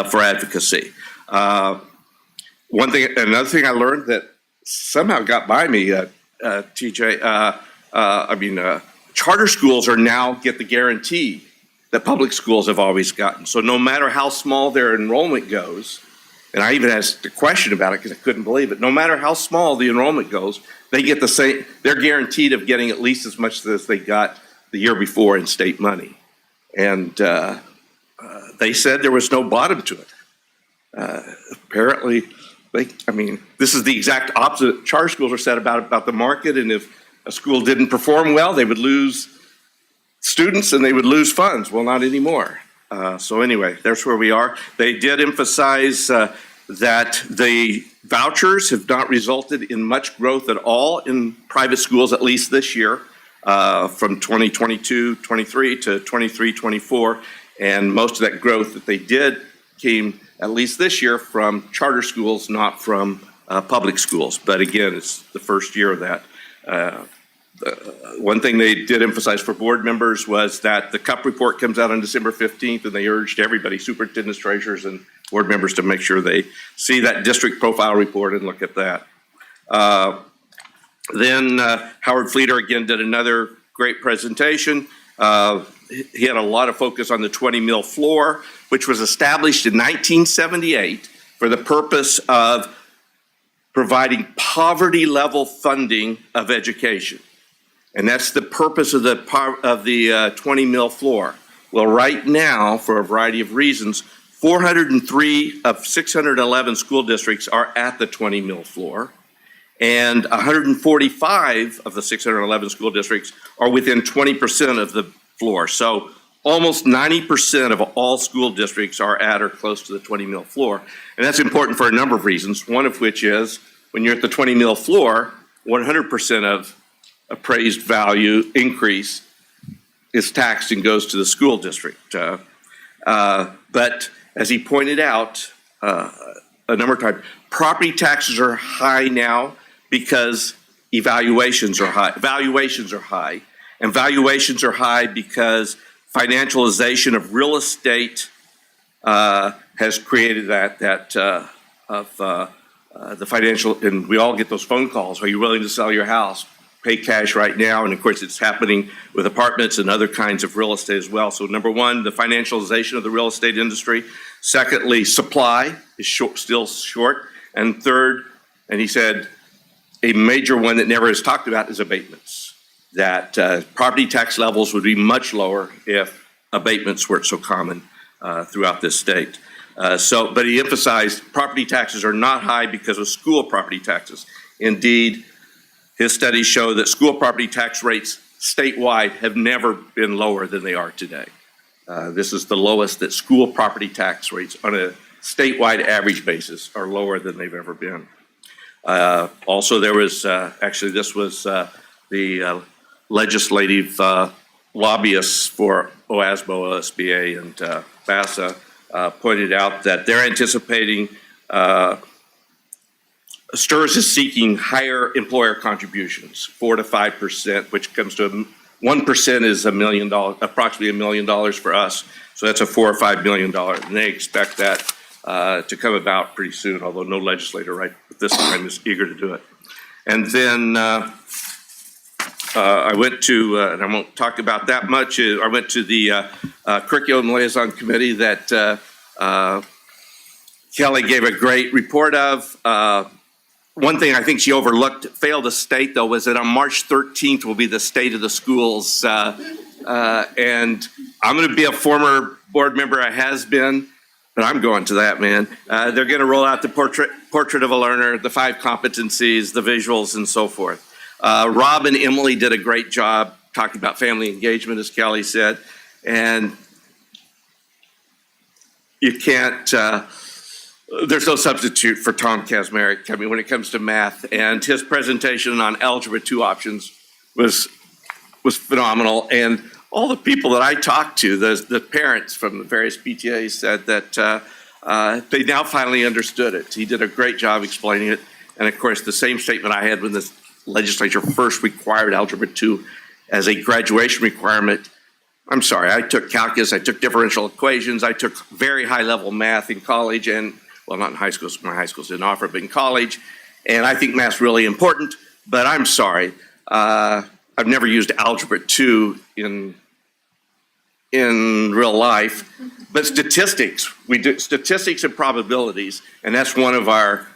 for advocacy. Another thing I learned that somehow got by me, TJ, charter schools are now get the guarantee that public schools have always gotten. So no matter how small their enrollment goes, and I even asked a question about it because I couldn't believe it, no matter how small the enrollment goes, they get the same, they're guaranteed of getting at least as much as they got the year before in state money. And they said there was no bottom to it. Apparently, this is the exact opposite charter schools are said about the market, and if a school didn't perform well, they would lose students and they would lose funds. Well, not anymore. So anyway, that's where we are. They did emphasize that the vouchers have not resulted in much growth at all in private schools, at least this year, from 2022-23 to 23-24. And most of that growth that they did came, at least this year, from charter schools, not from public schools. But again, it's the first year of that. One thing they did emphasize for board members was that the CUP report comes out on December 15th, and they urged everybody, superintendents, treasurers, and board members to make sure they see that district profile report and look at that. Then Howard Fleeter again did another great presentation. He had a lot of focus on the 20 mil floor, which was established in 1978 for the purpose of providing poverty level funding of education. And that's the purpose of the 20 mil floor. Well, right now, for a variety of reasons, 403 of 611 school districts are at the 20 mil floor, and 145 of the 611 school districts are within 20% of the floor. So almost 90% of all school districts are at or close to the 20 mil floor. And that's important for a number of reasons, one of which is when you're at the 20 mil floor, 100% of appraised value increase is taxed and goes to the school district. But as he pointed out a number of times, property taxes are high now because valuations are high, and valuations are high because financialization of real estate has created the financial, and we all get those phone calls. Are you willing to sell your house? Pay cash right now. And of course, it's happening with apartments and other kinds of real estate as well. So number one, the financialization of the real estate industry. Secondly, supply is still short. And third, and he said, a major one that never is talked about is abatements. That property tax levels would be much lower if abatements weren't so common throughout this state. But he emphasized property taxes are not high because of school property taxes. Indeed, his studies show that school property tax rates statewide have never been lower than they are today. This is the lowest that school property tax rates on a statewide average basis are lower than they've ever been. Also, there was, actually this was the legislative lobbyists for OASBO, OSBA, and FASA pointed out that they're anticipating STRS is seeking higher employer contributions, 4 to 5%, which comes to 1% is $1 million, approximately $1 million for us. So that's a $4 or $5 million, and they expect that to come about pretty soon. Although no legislator right at this time is eager to do it. And then I went to, and I won't talk about that much, I went to the Curriculum Liaison Committee that Kelly gave a great report of. One thing I think she overlooked, failed to state though, was that on March 13th will be the State of the Schools. And I'm going to be a former board member, I has been, but I'm going to that, man. They're going to roll out the portrait of a learner, the 5 competencies, the visuals, and so forth. Rob and Emily did a great job talking about family engagement, as Kelly said. And you can't, there's no substitute for Tom Kazmarek. I mean, when it comes to math, and his presentation on Algebra 2 options was phenomenal. And all the people that I talked to, the parents from the various PTAs said that they now finally understood it. He did a great job explaining it. And of course, the same statement I had when the legislature first required Algebra 2 as a graduation requirement. I'm sorry, I took calculus, I took differential equations, I took very high level math in college, and well, not in high school, my high schools didn't offer it, but in college. And I think math's really important, but I'm sorry. I've never used Algebra 2 in real life, but statistics, we do statistics and probabilities, and that's one of our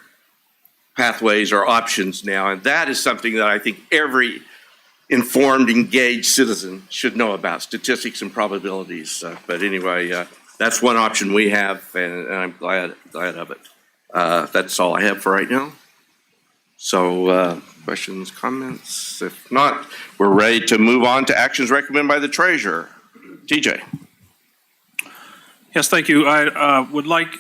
pathways or options now. And that is something that I think every informed, engaged citizen should know about, statistics and probabilities. But anyway, that's one option we have, and I'm glad of it. That's all I have for right now. So questions, comments? If not, we're ready to move on to actions recommended by the treasurer. TJ. Yes, thank you. I would like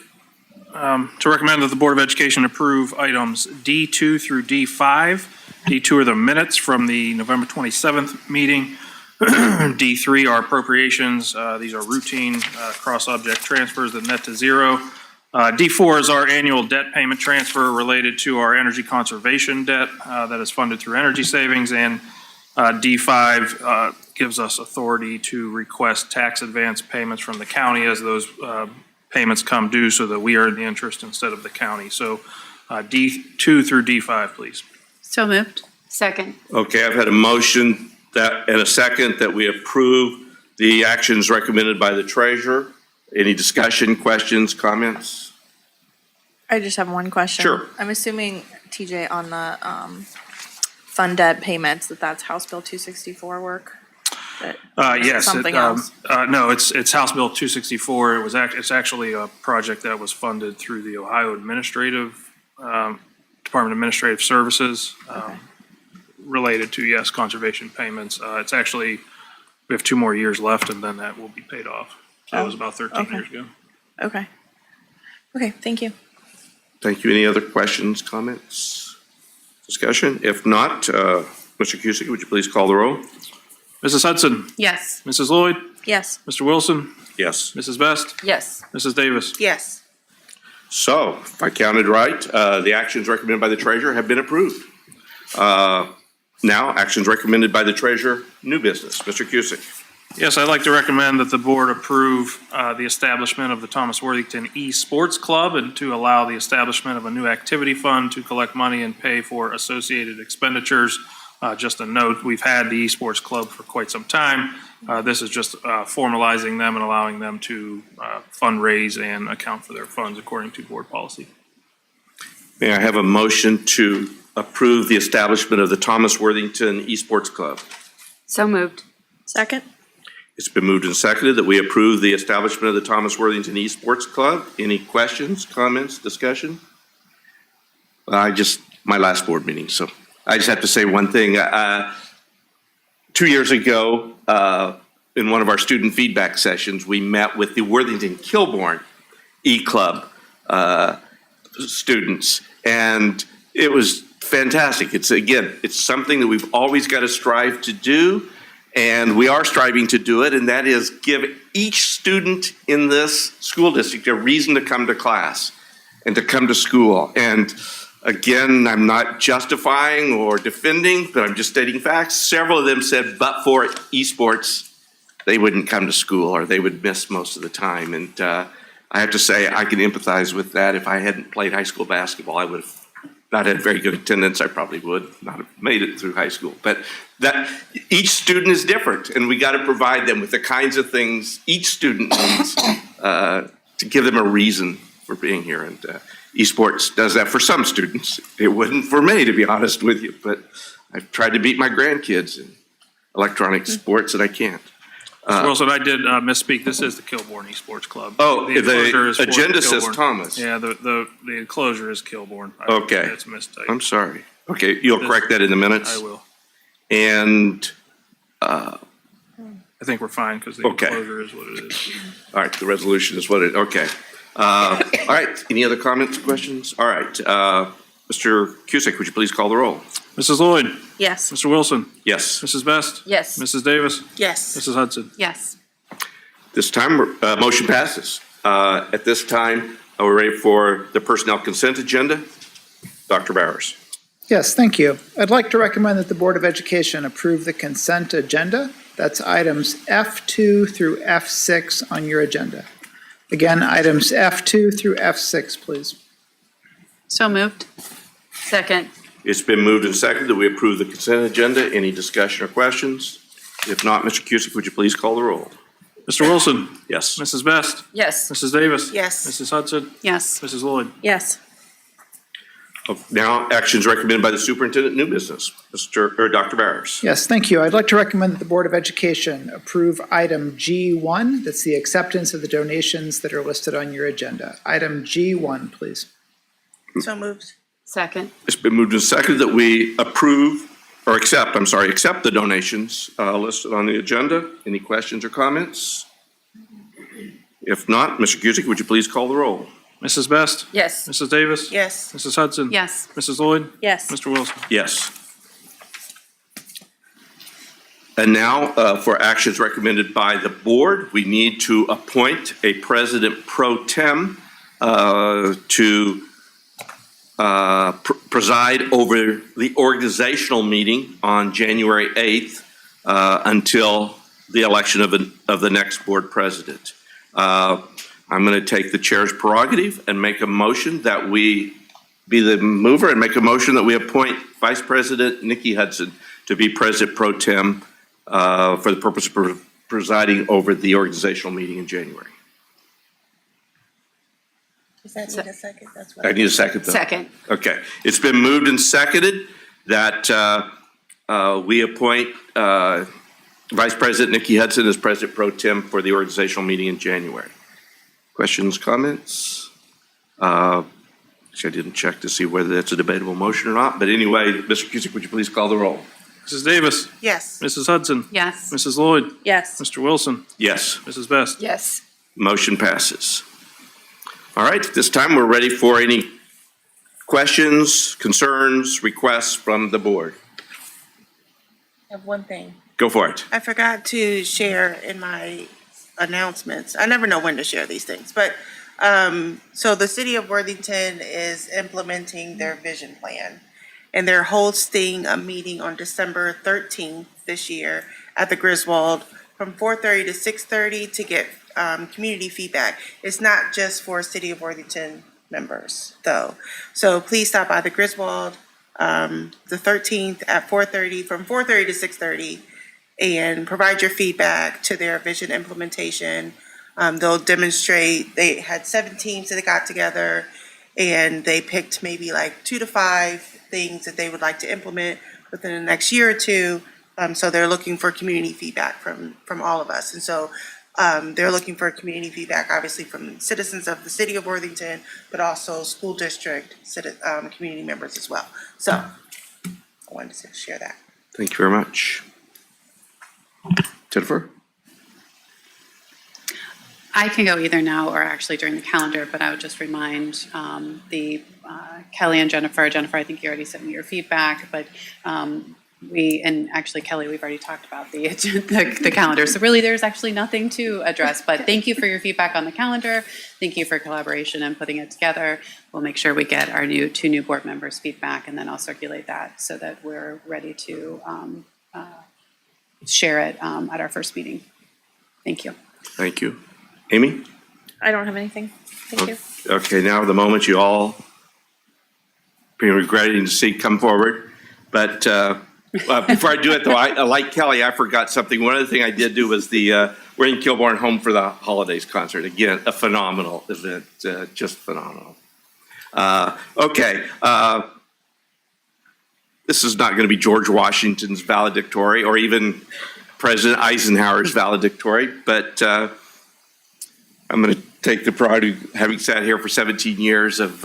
to recommend that the Board of Education approve items D2 through D5. D2 are the minutes from the November 27th meeting. D3 are appropriations. These are routine cross-object transfers that net to zero. D4 is our annual debt payment transfer related to our energy conservation debt that is funded through energy savings. And D5 gives us authority to request tax advance payments from the county as those payments come due, so that we earn the interest instead of the county. So D2 through D5, please. So moved. Second. Okay, I've had a motion that and a second that we approve the actions recommended by the treasurer. Any discussion, questions, comments? I just have one question. Sure. I'm assuming, TJ, on the fund debt payments, that's House Bill 264 work? Yes. Something else? No, it's House Bill 264. It's actually a project that was funded through the Ohio Department of Administrative Services. Okay. Related to, yes, conservation payments. It's actually, we have 2 more years left, and then that will be paid off. So that was about 13 okay. years ago. Okay. Okay, thank you. Thank you. Any other questions, comments, discussion? If not, Mr. Cusick, would you please call the roll? Mrs. Hudson, Yes. Mrs. Lloyd, Yes. Mr. Wilson, Yes. Mrs. Best, Yes. Mrs. Davis. Yes. So, if I counted right, the actions recommended by the treasurer have been approved. Now, actions recommended by the treasurer, new business. Mr. Cusick. Yes, I'd like to recommend that the board approve the establishment of the Thomas Worthington E-Sports Club and to allow the establishment of a new activity fund to collect money and pay for associated expenditures. Just a note, we've had the E-Sports Club for quite some time. This is just formalizing them and allowing them to fundraise and account for their funds according to board policy. May I have a motion to approve the establishment of the Thomas Worthington Esports Club? So moved. Second? It's been moved and seconded that we approve the establishment of the Thomas Worthington Esports Club. Any questions, comments, discussion? My last board meeting, so I just have to say one thing. 2 years ago, in one of our student feedback sessions, we met with the Worthington Kilbourne E-Club students, and it was fantastic. It's something that we've always got to strive to do, and we are striving to do it, and that is give each student in this school district a reason to come to class and to come to school. And again, I'm not justifying or defending, but I'm just stating facts. Several of them said, but for esports, they wouldn't come to school or they would miss most of the time. And I have to say, I can empathize with that. If I hadn't played high school basketball, I would have not had very good attendance, I probably would not have made it through high school. But that each student is different, and we got to provide them with the kinds of things each student needs to give them a reason for being here. And esports does that for some students. It wouldn't for me, to be honest with you. But I've tried to beat my grandkids in electronic sports, and I can't. Mr. Wilson, I did misspeak. This is the Kilbourne Esports Club. Oh, enclosure is the for agenda says Kilbourne. Thomas. Yeah, the enclosure is Kilbourne. Okay. It's a mistake. I'm sorry. Okay, you'll correct that in the minutes? I will. And, I think we're fine because the Okay. enclosure is what it is. all right, the resolution is what it, okay. All right, any other comments, questions? All right, Mr. Cusick, would you please call the roll? Mrs. Lloyd, Yes. Mr. Wilson, Yes. Mrs. Best, Yes. Mrs. Davis, Yes. Mrs. Hudson. Yes. This time, motion passes. At this time, we're ready for the personnel consent agenda. Dr. Bowers. Yes, thank you. I'd like to recommend that the Board of Education approve the consent agenda. That's items F2 through F6 on your agenda. Again, items F2 through F6, please. So moved. Second. It's been moved and seconded that we approve the consent agenda. Any discussion or questions? If not, Mr. Cusick, would you please call the roll? Mr. Wilson, Yes. Mrs. Best, Yes. Mrs. Davis. Yes. Mrs. Hudson, Yes. Mrs. Lloyd. Yes. Now, actions recommended by the superintendent, new business. Dr. Bowers. Yes, thank you. I'd like to recommend that the Board of Education approve item G1. That's the acceptance of the donations that are listed on your agenda. Item G1, please. So moved. Second. It's been moved and seconded that we approve, or accept the donations listed on the agenda. Any questions or comments? If not, Mr. Cusick, would you please call the roll? Mrs. Best, Yes. Mrs. Davis. Yes. Mrs. Hudson. Yes. Mrs. Lloyd. Yes. Mr. Wilson. Yes. And now, for actions recommended by the board, we need to appoint a president pro tem to preside over the organizational meeting on January 8th until the election of the next board president. I'm going to take the chair's prerogative and make a motion that we be the mover and make a motion that we appoint Vice President Nikki Hudson to be president pro tem for the purpose of presiding over the organizational meeting in January. Does that need a second? That's what I need a second, though. Second. Okay. It's been moved and seconded that we appoint Vice President Nikki Hudson as president pro tem for the organizational meeting in January. Questions, comments? Actually, I didn't check to see whether that's a debatable motion or not. But anyway, Mr. Cusick, would you please call the roll? Mrs. Davis, Yes. Mrs. Hudson, Yes. Mrs. Lloyd, Yes. Mr. Wilson, Yes. Mrs. Best. Yes. Motion passes. All right, at this time, we're ready for any questions, concerns, requests from the board. I have one thing. Go for it. I forgot to share in my announcements. I never know when to share these things, but so the city of Worthington is implementing their vision plan, and they're hosting a meeting on December 13th this year at the Griswold from 4:30 to 6:30 to get community feedback. It's not just for city of Worthington members, though. So please stop by the Griswold the 13th at 4:30, from 4:30 to 6:30, and provide your feedback to their vision implementation. They'll demonstrate, they had 7 teams that got together, and they picked maybe like 2 to 5 things that they would like to implement within the next year or two. So they're looking for community feedback from all of us. And so they're looking for community feedback, obviously from citizens of the city of Worthington, but also school district, community members as well. So I wanted to share that. Thank you very much. Jennifer? I can go either now or actually during the calendar, but I would just remind Kelly and Jennifer. Jennifer, I think you already sent me your feedback, but and actually Kelly, we've already talked about the calendar. So really there's actually nothing to address, but thank you for your feedback on the calendar. Thank you for collaboration and putting it together. We'll make sure we get our 2 new board members' feedback, and then I'll circulate that so that we're ready to share it at our first meeting. Thank you. Thank you. Amy? I don't have anything. Thank you. Okay, now the moment you all been regretting to see come forward. But before I do it, though, like Kelly, I forgot something. One other thing I did do was the Bring Kilborn Home for the Holidays concert. Again, a phenomenal event, just phenomenal. Okay. This is not going to be George Washington's valedictory or even President Eisenhower's valedictory, but I'm going to take the pride of having sat here for 17 years of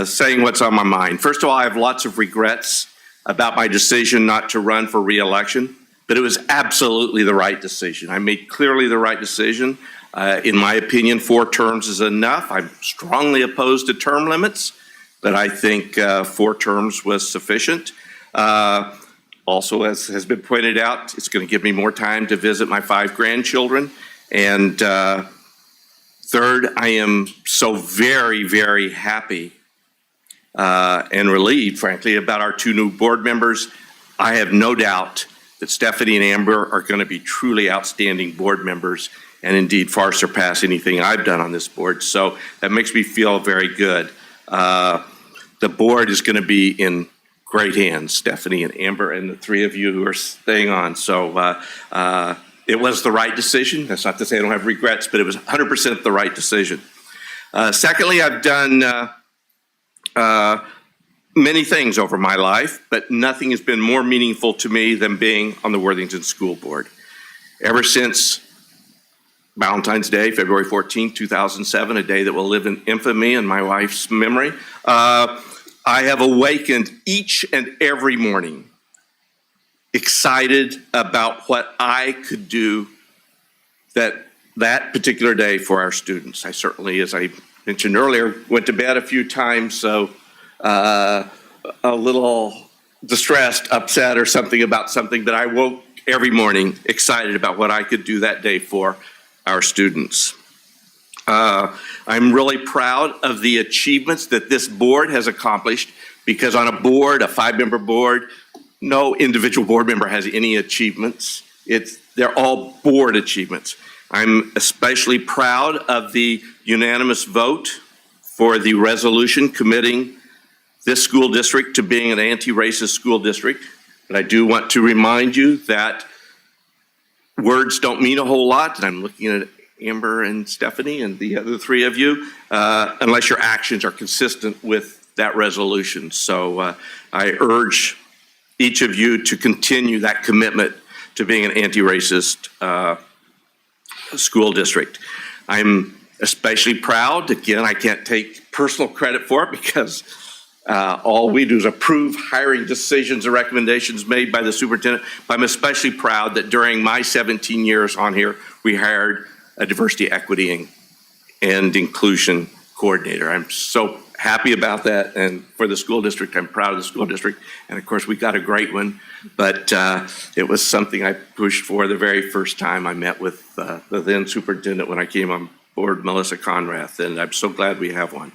saying what's on my mind. First of all, I have lots of regrets about my decision not to run for re-election, but it was absolutely the right decision. I made clearly the right decision. In my opinion, 4 terms is enough. I'm strongly opposed to term limits, but I think 4 terms was sufficient. Also, as has been pointed out, it's going to give me more time to visit my 5 grandchildren. And third, I am so very, very happy and relieved, frankly, about our 2 new board members. I have no doubt that Stephanie and Amber are going to be truly outstanding board members and indeed far surpass anything I've done on this board. So that makes me feel very good. The board is going to be in great hands, Stephanie and Amber and the 3 of you who are staying on. So it was the right decision. That's not to say I don't have regrets, but it was 100% the right decision. Secondly, I've done many things over my life, but nothing has been more meaningful to me than being on the Worthington School Board. Ever since Valentine's Day, February 14, 2007, a day that will live in infamy in my wife's memory, I have awakened each and every morning excited about what I could do that particular day for our students. I certainly, as I mentioned earlier, went to bed a few times, so a little distressed, upset or something about something, but I woke every morning excited about what I could do that day for our students. I'm really proud of the achievements that this board has accomplished, because on a board, a 5-member board, no individual board member has any achievements. They're all board achievements. I'm especially proud of the unanimous vote for the resolution committing this school district to being an anti-racist school district. But I do want to remind you that words don't mean a whole lot, and I'm looking at Amber and Stephanie and the other 3 of you, unless your actions are consistent with that resolution. So I urge each of you to continue that commitment to being an anti-racist school district. I'm especially proud, again, I can't take personal credit for it because all we do is approve hiring decisions or recommendations made by the superintendent. But I'm especially proud that during my 17 years on here, we hired a diversity, equity, and inclusion coordinator. I'm so happy about that, and for the school district, I'm proud of the school district. And of course, we got a great one, but it was something I pushed for the very first time I met with the then superintendent when I came on board, Melissa Conrath, and I'm so glad we have one.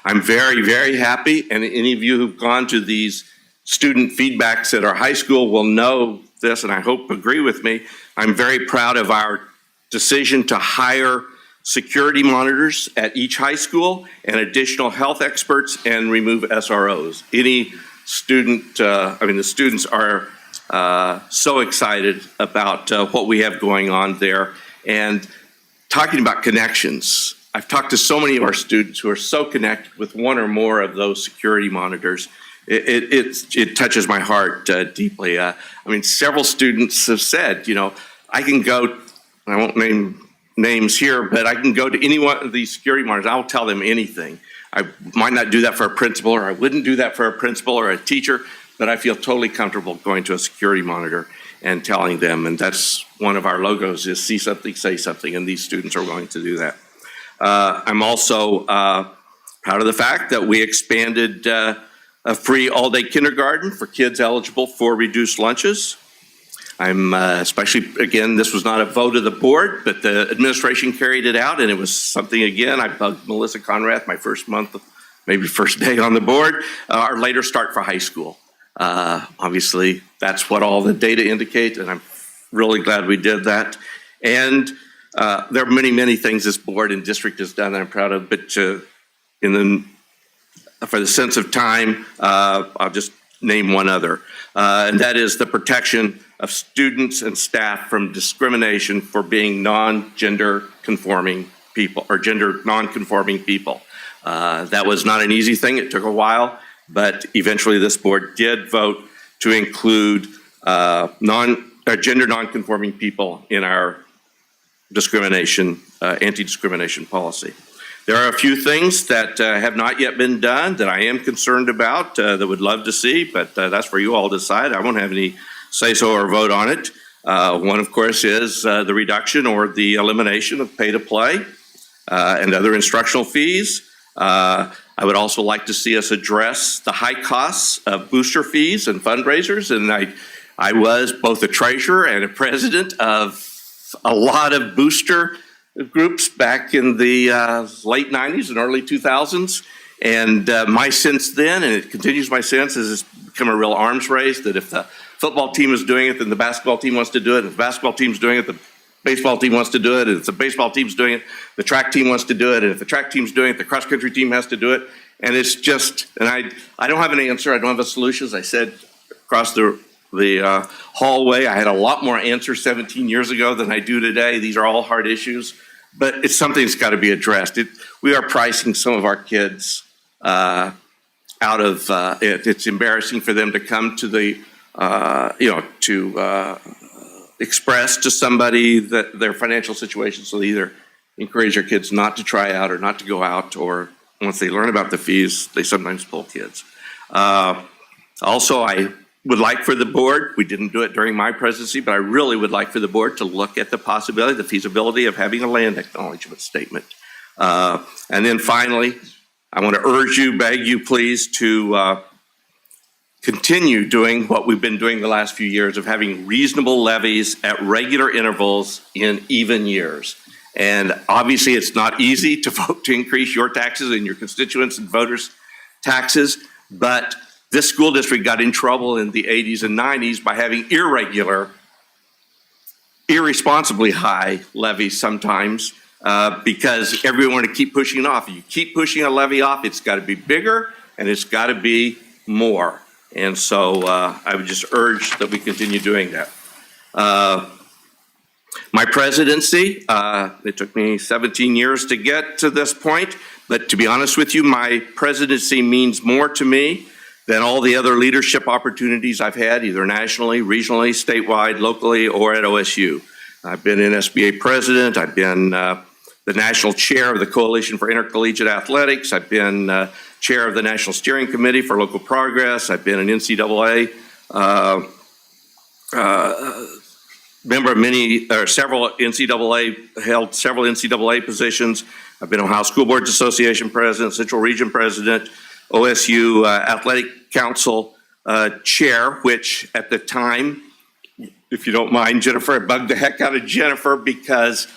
I'm very, very happy, and any of you who've gone to these student feedbacks at our high school will know this, and I hope agree with me. I'm very proud of our decision to hire security monitors at each high school and additional health experts and remove SROs. Any student, the students are so excited about what we have going on there. And talking about connections, I've talked to so many of our students who are so connected with one or more of those security monitors. It touches my heart deeply. Several students have said, I can go, I won't name names here, but I can go to any one of these security monitors. I'll tell them anything. I might not do that for a principal, or I wouldn't do that for a principal or a teacher, but I feel totally comfortable going to a security monitor and telling them. And that's one of our logos is see something, say something, and these students are willing to do that. I'm also proud of the fact that we expanded a free all-day kindergarten for kids eligible for reduced lunches. I'm especially, again, this was not a vote of the board, but the administration carried it out, and it was something, again, I bugged Melissa Conrath my first month, maybe first day on the board, our later start for high school. Obviously, that's what all the data indicate, and I'm really glad we did that. And there are many, many things this board and district has done that I'm proud of, but for the sense of time, I'll just name one other, and that is the protection of students and staff from discrimination for being non-gender conforming people or gender non-conforming people. That was not an easy thing. It took a while, but eventually this board did vote to include gender non-conforming people in our discrimination, anti-discrimination policy. There are a few things that have not yet been done that I am concerned about, that would love to see, but that's for you all to decide. I won't have any say-so or vote on it. One, of course, is the reduction or the elimination of pay-to-play and other instructional fees. I would also like to see us address the high costs of booster fees and fundraisers, and I was both a treasurer and a president of a lot of booster groups back in the late 90s and early 2000s. And my sense then, and it continues my sense, is it's become a real arms race that if the football team is doing it, then the basketball team wants to do it. If the basketball team's doing it, the baseball team wants to do it. And if the baseball team's doing it, the track team wants to do it. And if the track team's doing it, the cross-country team has to do it. And it's just, and I don't have an answer. I don't have a solution. As I said across the hallway, I had a lot more answers 17 years ago than I do today. These are all hard issues, but it's something that's got to be addressed. We are pricing some of our kids out of, it's embarrassing for them to come to the, express to somebody that their financial situation, so they either encourage their kids not to try out or not to go out, or once they learn about the fees, they sometimes pull kids. Also, I would like for the board, we didn't do it during my presidency, but I really would like for the board to look at the possibility, the feasibility of having a land acknowledgement statement. And then finally, I want to urge you, beg you, please, to continue doing what we've been doing the last few years of having reasonable levies at regular intervals in even years. And obviously, it's not easy to vote to increase your taxes and your constituents and voters' taxes, but this school district got in trouble in the 80s and 90s by having irresponsibly high levies sometimes because everyone wanted to keep pushing it off. If you keep pushing a levy off, it's got to be bigger and it's got to be more. And so I would just urge that we continue doing that. My presidency, it took me 17 years to get to this point, but to be honest with you, my presidency means more to me than all the other leadership opportunities I've had, either nationally, regionally, statewide, locally, or at OSU. I've been an SBA president. I've been the national chair of the Coalition for Intercollegiate Athletics. I've been chair of the National Steering Committee for Local Progress. I've been an NCAA member of several NCAA positions. I've been Ohio School Boards Association president, Central Region president, OSU Athletic Council chair, which at the time, if you don't mind, Jennifer, it bugged the heck out of Jennifer because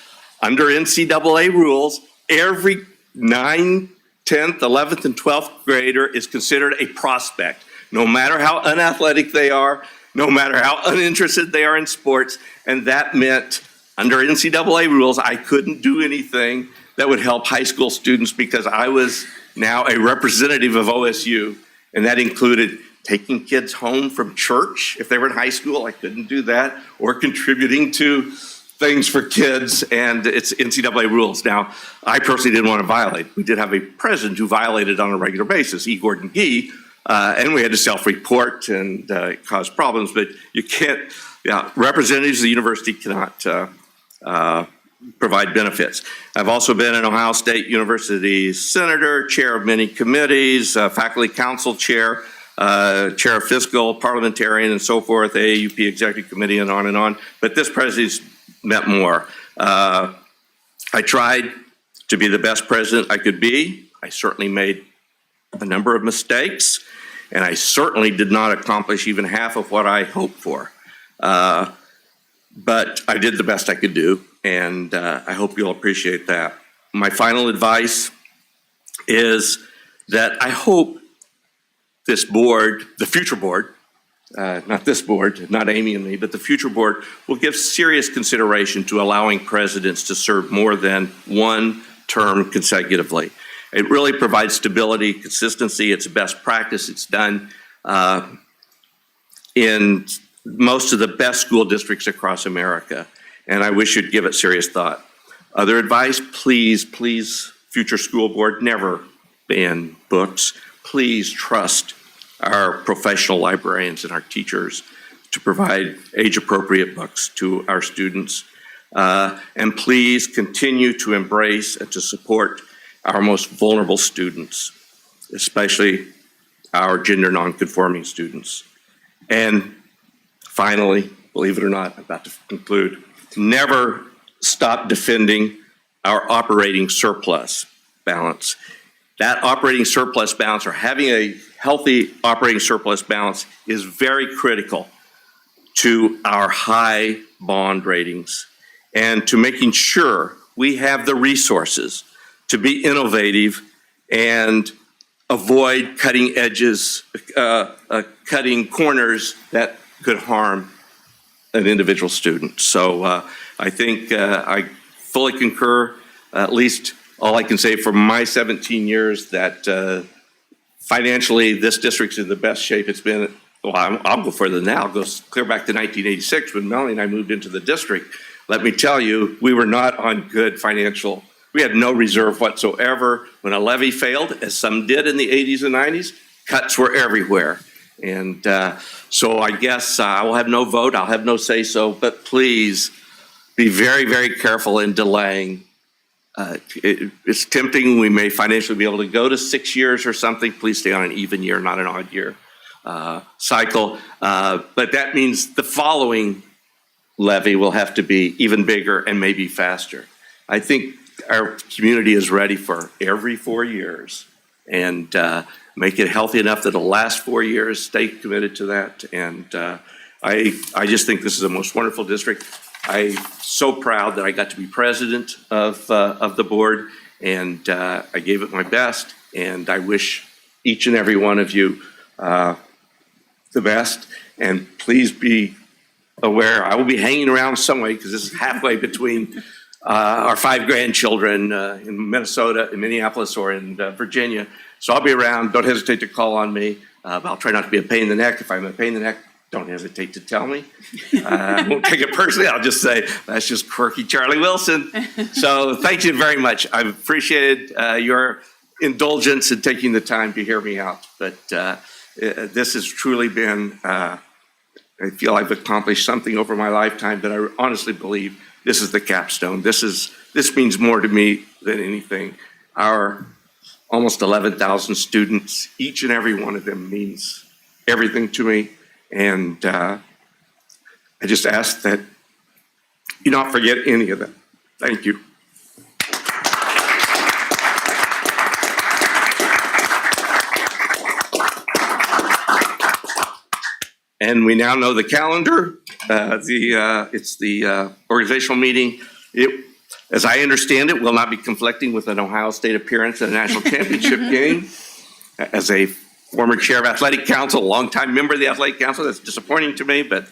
under NCAA rules, every 9th, 10th, 11th, and 12th grader is considered a prospect, no matter how unathletic they are, no matter how uninterested they are in sports. And that meant under NCAA rules, I couldn't do anything that would help high school students because I was now a representative of OSU, and that included taking kids home from church. If they were in high school, I couldn't do that, or contributing to things for kids, and it's NCAA rules. Now, I personally didn't want to violate. We did have a president who violated on a regular basis, E. Gordon Gee, and we had to self-report, and it caused problems, but you can't, representatives of the university cannot provide benefits. I've also been an Ohio State University senator, chair of many committees, faculty council chair, chair of fiscal, parliamentarian, and so forth, AAUP executive committee, and on. But this presidency's meant more. I tried to be the best president I could be. I certainly made a number of mistakes, and I certainly did not accomplish even half of what I hoped for. But I did the best I could do, and I hope you'll appreciate that. My final advice is that I hope this board, the future board, not this board, not Amy and me, but the future board will give serious consideration to allowing presidents to serve more than one term consecutively. It really provides stability, consistency. It's a best practice. It's done in most of the best school districts across America, and I wish you'd give it serious thought. Other advice, please, future school board, never ban books. Please trust our professional librarians and our teachers to provide age-appropriate books to our students. And please continue to embrace and to support our most vulnerable students, especially our gender nonconforming students. And finally, believe it or not, I'm about to conclude, never stop defending our operating surplus balance. That operating surplus balance, or having a healthy operating surplus balance, is very critical to our high bond ratings and to making sure we have the resources to be innovative and avoid cutting edges, cutting corners that could harm an individual student. So I think I fully concur, at least all I can say from my 17 years, that financially this district's in the best shape it's been. Well, I'll go further than that. I'll go clear back to 1986 when Melanie and I moved into the district. Let me tell you, we were not on good financial. We had no reserve whatsoever. When a levy failed, as some did in the 80s and 90s, cuts were everywhere. And so I guess I will have no vote. I'll have no say-so. But please be very, very careful in delaying. It's tempting. We may financially be able to go to 6 years or something. Please stay on an even year, not an odd year cycle. But that means the following levy will have to be even bigger and maybe faster. I think our community is ready for every 4 years, and make it healthy enough that it'll last 4 years. Stay committed to that. And I just think this is the most wonderful district. I'm so proud that I got to be president of the board, and I gave it my best. And I wish each and every one of you the best. And please be aware, I will be hanging around some way, because this is halfway between our 5 grandchildren in Minnesota, in Minneapolis, or in Virginia. So I'll be around. Don't hesitate to call on me. I'll try not to be a pain in the neck. If I'm a pain in the neck, don't hesitate to tell me. I won't take it personally. I'll just say, that's just quirky Charlie Wilson. So thank you very much. I've appreciated your indulgence in taking the time to hear me out. But this has truly been, I feel I've accomplished something over my lifetime that I honestly believe this is the capstone. This means more to me than anything. Our almost 11,000 students, each and every one of them means everything to me. And I just ask that you not forget any of them. Thank you. And we now know the calendar. It's the organizational meeting. As I understand it, will not be conflicting with an Ohio State appearance at a national championship game. As a former chair of athletic council, a longtime member of the athletic council, that's disappointing to me, but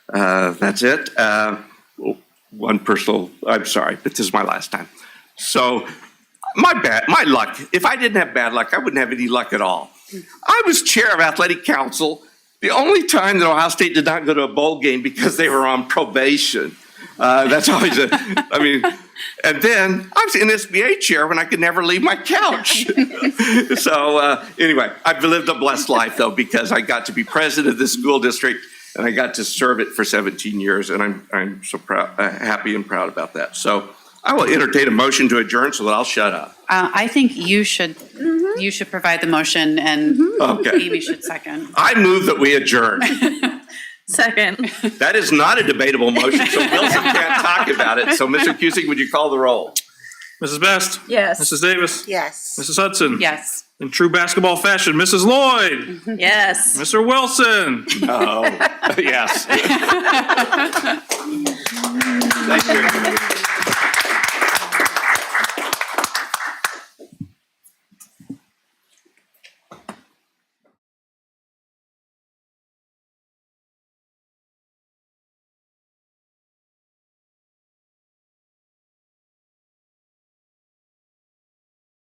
that's it. One personal, I'm sorry, but this is my last time. So my luck, if I didn't have bad luck, I wouldn't have any luck at all. I was chair of athletic council the only time that Ohio State did not go to a bowl game because they were on probation. That's always and then I was an SBA chair when I could never leave my couch. So anyway, I've lived a blessed life though, because I got to be president of this school district and I got to serve it for 17 years, and I'm so proud, happy and proud about that. So I will entertain a motion to adjourn so that I'll shut up. I think you should provide the motion, and Amy should second. I move that we adjourn. Second. That is not a debatable motion, so Wilson can't talk about it. So Mr. Cusick, would you call the roll? Mrs. Best? Yes. Mrs. Davis? Yes. Mrs. Hudson? Yes. In true basketball fashion, Mrs. Lloyd? Yes. Mr. Wilson? Oh, yes. Thank you.